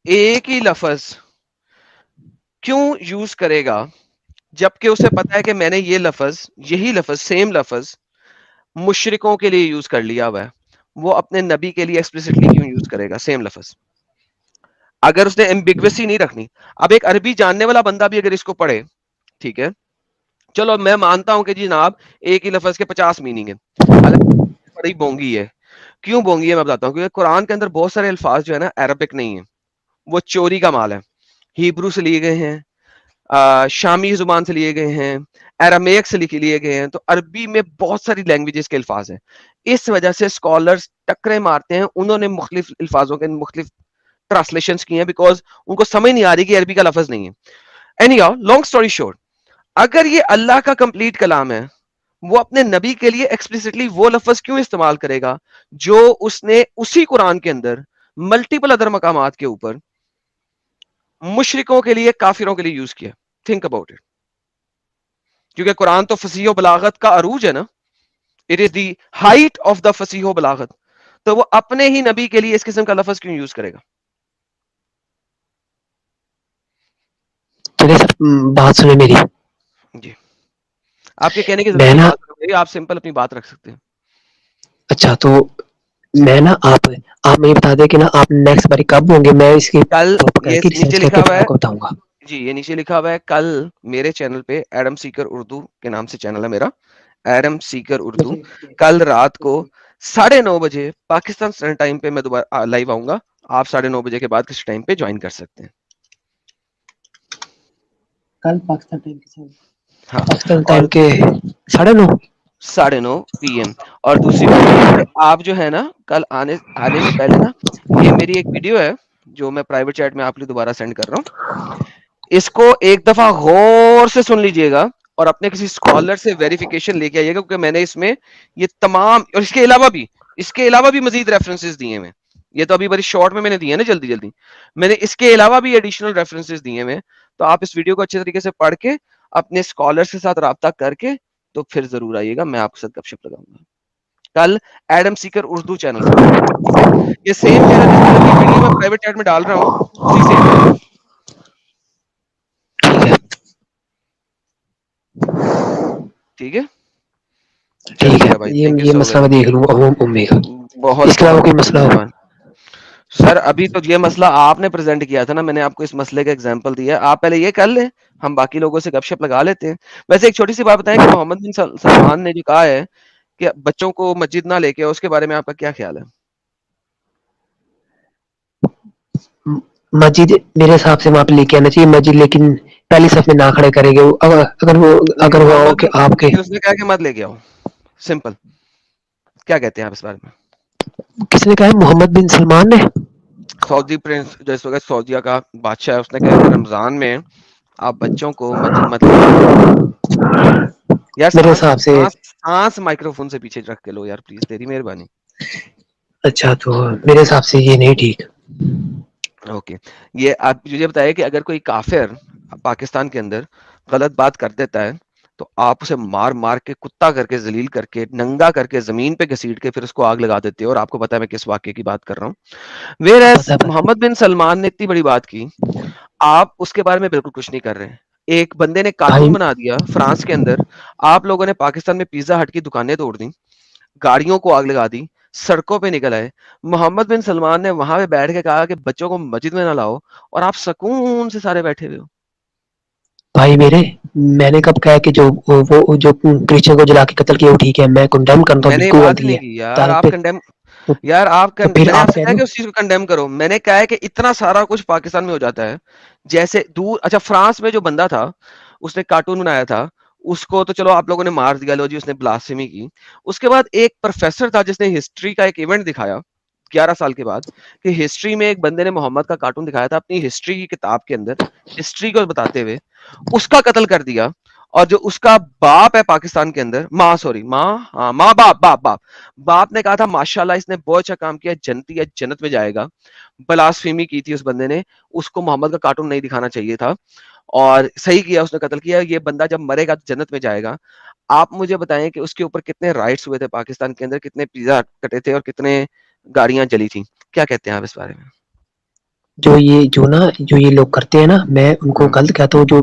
ایک ہی لفظ کیوں یوز کرے گا جبکہ اسے پتا ہے کہ میں نے یہ لفظ, یہی لفظ, سیم لفظ مشرکوں کے لیے یوز کر لیا ہوا ہے, وہ اپنے نبی کے لیے ایکسپلیسٹلی کیوں یوز کرے گا سیم لفظ, اگر اس نے ایمبیگوسی نہیں رکھنی. اب ایک عربی جاننے والا بندہ بھی اگر اس کو پڑھے, ٹھیک ہے, چلو میں مانتا ہوں کہ جی جناب ایک ہی لفظ کے 50 میننگ ہے, بڑی بونگی ہے. کیوں بونگی ہے میں بتاتا ہوں, کیونکہ قرآن کے اندر بہت سارے الفاظ جو ہے نا عربک نہیں ہیں, وہ چوری کا مال ہے. ہیبرو سے لیے گئے ہیں, شامی زبان سے لیے گئے ہیں, ایرامیک سے لیے گئے ہیں. تو عربی میں بہت ساری لینگویجز کے الفاظ ہیں, اس وجہ سے اسکالرز ٹکرے مارتے ہیں. انہوں نے مختلف الفاظوں کے مختلف ٹرانسلیشنز کی ہیں بیکاز ان کو سمجھ نہیں آ رہی کہ عربی کا لفظ نہیں ہے. Any how, long story short, اگر یہ اللہ کا کمپلیٹ کلام ہے, وہ اپنے نبی کے لیے ایکسپلیسٹلی وہ لفظ کیوں استعمال کرے گا جو اس نے اسی قرآن کے اندر ملٹیپل ادر مقامات کے اوپر مشرکوں کے لیے, کافروں کے لیے یوز کیا. Think about it. کیونکہ قرآن تو فصیح و بلاغت کا عروج ہے نا, it is the height of the فصیح و بلاغت. تو وہ اپنے ہی نبی کے لیے اس قسم کا لفظ کیوں یوز کرے گا؟ چلیے سر بات سنیں میری. جی, آپ کے کہنے کی ضرورت میں نہیں, نا, بات کریں, آپ سمپل اپنی بات رکھ سکتے ہیں. اچھا تو میں نا آپ مجھے بتا دیں کہ نا آپ نیکسٹ باری کب ہوں گے, میں اس کی کل کر یہ کے نیچے ریسرچ کر لکھا کے ہوا پھر ہے, آپ کو بتاؤں گا. جی یہ نیچے لکھا ہوا ہے, کل میرے چینل پہ ایڈم سیکر اردو کے نام سے چینل ہے میرا, ایڈم سیکر اردو, کل رات کو 9:30 بجے پاکستان اسٹینڈرڈ ٹائم پہ میں دوبارہ لائیو آؤں گا. آپ 9:30 بجے کے بعد کسی ٹائم پہ جوائن کر سکتے ہیں. کل پاکستان ٹائم کے ہاں, پاکستان اور ٹائم کے 9:30. 9:30 PM. اور دوسری بات یہ کہ آپ جو ہے نا کل آنے سے پہلے نا, یہ میری ایک ویڈیو ہے جو میں پرائیویٹ چیٹ میں آپ کے لیے دوبارہ سینڈ کر رہا ہوں, اس کو ایک دفعہ غور سے سن لیجئے گا اور اپنے کسی اسکالر سے ویریفیکیشن لے کے آئیے گا, کیونکہ میں نے اس میں یہ تمام, اور اس کے علاوہ بھی مزید ریفرنسز دیے ہیں. یہ تو ابھی بڑی شارٹ میں نے دیے نا, جلدی میں نے اس کے علاوہ بھی ایڈیشنل ریفرنسز دیے ہیں. تو آپ اس ویڈیو کو اچھے طریقے سے پڑھ کے اپنے اسکالر کے ساتھ رابطہ کر کے تو پھر ضرور آئیے گا, میں آپ کے ساتھ گپ شپ لگاؤں گا کل ایڈم سیکر اردو چینل سے. ٹھیک ہے, یہ سیم چینل جس پر ابھی ویڈیو میں پرائیویٹ چیٹ میں ڈال رہا ہوں, اسی سیم چینل. ٹھیک ہے, چلیں ٹھیک ہے, میرا بھائی, تھینک یو یہ سو مسئلہ میں ویری دیکھ لوں گا امی کا. بہت اس کے علاوہ بہت کوئی بہت مسئلہ ہو؟ مہربان سر. ابھی تو یہ مسئلہ آپ نے پریزنٹ کیا تھا نا, میں نے آپ کو اس مسئلے کا ایگزامپل دیا, آپ پہلے یہ کر لیں, ہم باقی لوگوں سے گپ شپ لگا لیتے ہیں. ویسے ایک چھوٹی سی بات بتائیں کہ محمد بن سلمان نے جو کہا ہے کہ بچوں کو مسجد نہ لے کے, اس کے بارے میں آپ کا کیا خیال ہے؟ مسجد میرے حساب سے وہاں پہ لے کے آنا چاہیے مسجد, لیکن پہلی صف میں نہ کھڑے کریں گے. اگر وہ ہو کہ آپ کے, اس نے کہا کہ مت لے کے آؤ, سمپل. کیا کہتے ہیں آپ اس بارے میں؟ کس نے کہا ہے؟ محمد بن سلمان نے. سعودی پرنس جو اس وقت سعودیہ کا بادشاہ ہے, اس نے کہا کہ رمضان میں آپ بچوں کو مسجد مت لے کے آؤ. یار میرے حساب سے سانس مائکرو فون سے پیچھے رکھ کے لو یار پلیز, تیری مہربانی. اچھا تو میرے حساب سے یہ نہیں ٹھیک. اوکے, یہ آپ مجھے بتائیے کہ اگر کوئی کافر پاکستان کے اندر غلط بات کر دیتا ہے تو آپ اسے مار مار کے, کتا کر کے, ذلیل کر کے, ننگا کر کے, زمین پہ گھسیٹ کے پھر اس کو آگ لگا دیتے ہو, اور آپ کو پتا ہے میں کس واقعے کی بات کر رہا ہوں. ویئرایز محمد بن سلمان نے اتنی بڑی بات کی, آپ اس کے بارے میں بالکل کچھ نہیں کر رہے. ایک بندے نے بھائی قانون بنا دیا فرانس کے اندر, آپ لوگوں نے پاکستان میں پیزا ہٹ کی دکانیں توڑ دیں, گاڑیوں کو آگ لگا دی, سڑکوں پہ نکل آئے. محمد بن سلمان نے وہاں پہ بیٹھ کے کہا کہ بچوں کو مسجد میں نہ لاؤ, اور آپ سکون سے سارے بیٹھے ہوئے ہو. بھائی میرے, میں نے کب کہا کہ وہ جو کرسچن کو جلا کے قتل کیا وہ ٹھیک ہے؟ میں کنڈیم کرتا ہوں, میں نے یہ بالکل بات ہی غلطی نہیں ہے. کی یار, تاکہ آپ پھر کنڈیم, پھر میں نے آپ آپ سے کہہ کہا رہے کہ ہو اس چیز کو کنڈیم کرو. میں نے کہا ہے کہ اتنا سارا کچھ پاکستان میں ہو جاتا ہے جیسے دور. اچھا فرانس میں جو بندہ تھا اس نے کارٹون بنایا تھا, اس کو تو چلو آپ لوگوں نے مار دیا, لو جی اس نے بلاسفیمی کی. اس کے بعد ایک پروفیسر تھا جس نے ہسٹری کا ایک ایونٹ دکھایا 11 سال کے بعد, کہ ہسٹری میں ایک بندے نے محمد کا کارٹون دکھایا تھا اپنی ہسٹری کی کتاب کے اندر, ہسٹری کو بتاتے ہوئے اس کا قتل کر دیا. اور جو اس کا باپ ہے پاکستان کے اندر, باپ نے کہا تھا ماشاءاللہ اس نے بہت اچھا کام کیا, جنتی ہے, جنت میں جائے گا. بلاسفیمی کی تھی اس بندے نے, اس کو محمد کا کارٹون نہیں دکھانا چاہیے تھا, اور صحیح کیا اس نے قتل کیا. یہ بندہ جب مرے گا تو جنت میں جائے گا. آپ مجھے بتائیں کہ اس کے اوپر کتنے رائٹس ہوئے تھے پاکستان کے اندر, کتنے پیزا کٹے تھے اور کتنے گاڑیاں جلی تھیں. کیا کہتے ہیں آپ اس بارے میں؟ جو یہ لوگ کرتے ہیں نا, میں ان کو غلط کہتا ہوں. جو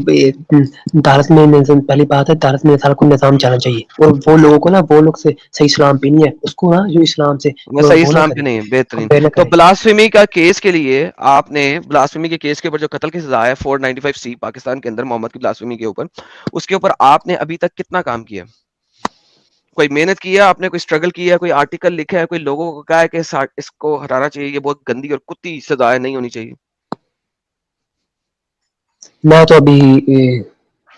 عدالت میں پہلی بات ہے, عدالت میں سارا کو نظام چلنا چاہیے, اور وہ لوگوں کو نا, وہ لوگ سے صحیح اسلام پہ نہیں ہے, اس کو نا جو اسلام سے وہ صحیح وہ نہ اسلام پہ کرے, نہیں ہے, بہترین. کمپیئر نہ تو کرے. بلاسفیمی کا کیس کے لیے آپ نے, بلاسفیمی کے کیس کے اوپر جو قتل کی سزا ہے 495C پاکستان کے اندر محمد کی بلاسفیمی کے اوپر, اس کے اوپر آپ نے ابھی تک کتنا کام کیا؟ کوئی محنت کی ہے آپ نے, کوئی اسٹرگل کیا ہے, کوئی آرٹیکل لکھا ہے, کوئی لوگوں کو کہا ہے کہ اس کو ہٹانا چاہیے, یہ بہت گندی اور کتی سزا ہے, نہیں ہونی چاہیے؟ میں تو ابھی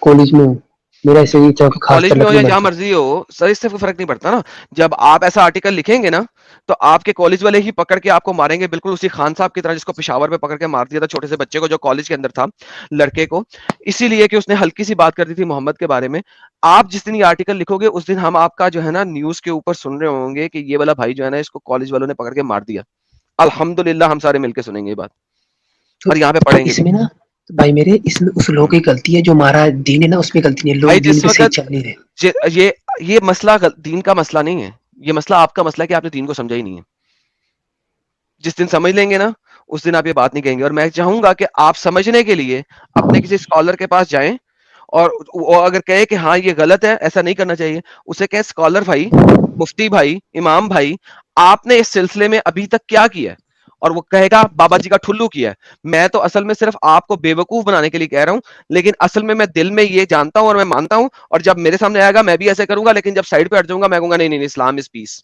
کالج میں ہوں, میرا اسے خاص کالج میں تعلق ہو نہیں یا جہاں بنتا. مرضی ہو سر, اس سے کوئی فرق نہیں پڑتا نا. جب آپ ایسا آرٹیکل لکھیں گے نا تو آپ کے کالج والے ہی پکڑ کے آپ کو ماریں گے, بالکل اسی خان صاحب کی طرح جس کو پشاور میں پکڑ کے مار دیا تھا چھوٹے سے بچے کو جو کالج کے اندر تھا, لڑکے کو, اسی لیے کہ اس نے ہلکی سی بات کر دی تھی محمد کے بارے میں. آپ جس دن یہ آرٹیکل لکھو گے اس دن ہم آپ کا جو ہے نا نیوز کے اوپر سن رہے ہوں گے کہ یہ والا بھائی جو ہے نا اس کو کالج والوں نے پکڑ کے مار دیا. الحمدللہ ہم سارے مل کے سنیں گے یہ بات, اور یہاں پہ تو پڑھیں گے اس بھی. میں نا بھائی میرے, اس میں اس لوگوں کی غلطی ہے جو ہمارا دین ہے نا اس میں غلطی نہیں ہے, لوگ بھائی دین جس پہ صحیح وقت چل نہیں رہے. یہ مسئلہ دین کا مسئلہ نہیں ہے, یہ مسئلہ آپ کا مسئلہ ہے کہ آپ نے دین کو سمجھا ہی نہیں ہے. جس دن سمجھ لیں گے نا اس دن آپ یہ بات نہیں کہیں گے. اور میں چاہوں گا کہ آپ سمجھنے کے لیے اپنے کسی اسکالر کے پاس جائیں, اور وہ اگر کہے کہ ہاں یہ غلط ہے, ایسا نہیں کرنا چاہیے, اسے کہیں اسکالر بھائی, مفتی بھائی, امام بھائی, آپ نے اس سلسلے میں ابھی تک کیا کیا ہے؟ اور وہ کہے گا بابا جی کا ٹھلو کیا ہے. میں تو اصل میں صرف آپ کو بے وقوف بنانے کے لیے کہہ رہا ہوں, لیکن اصل میں دل میں یہ جانتا ہوں اور میں مانتا ہوں, اور جب میرے سامنے آئے گا میں بھی ایسے کروں گا, لیکن جب سائڈ پہ ہٹ جاؤں گا میں کہوں گا نہیں نہیں, اسلام از پیس.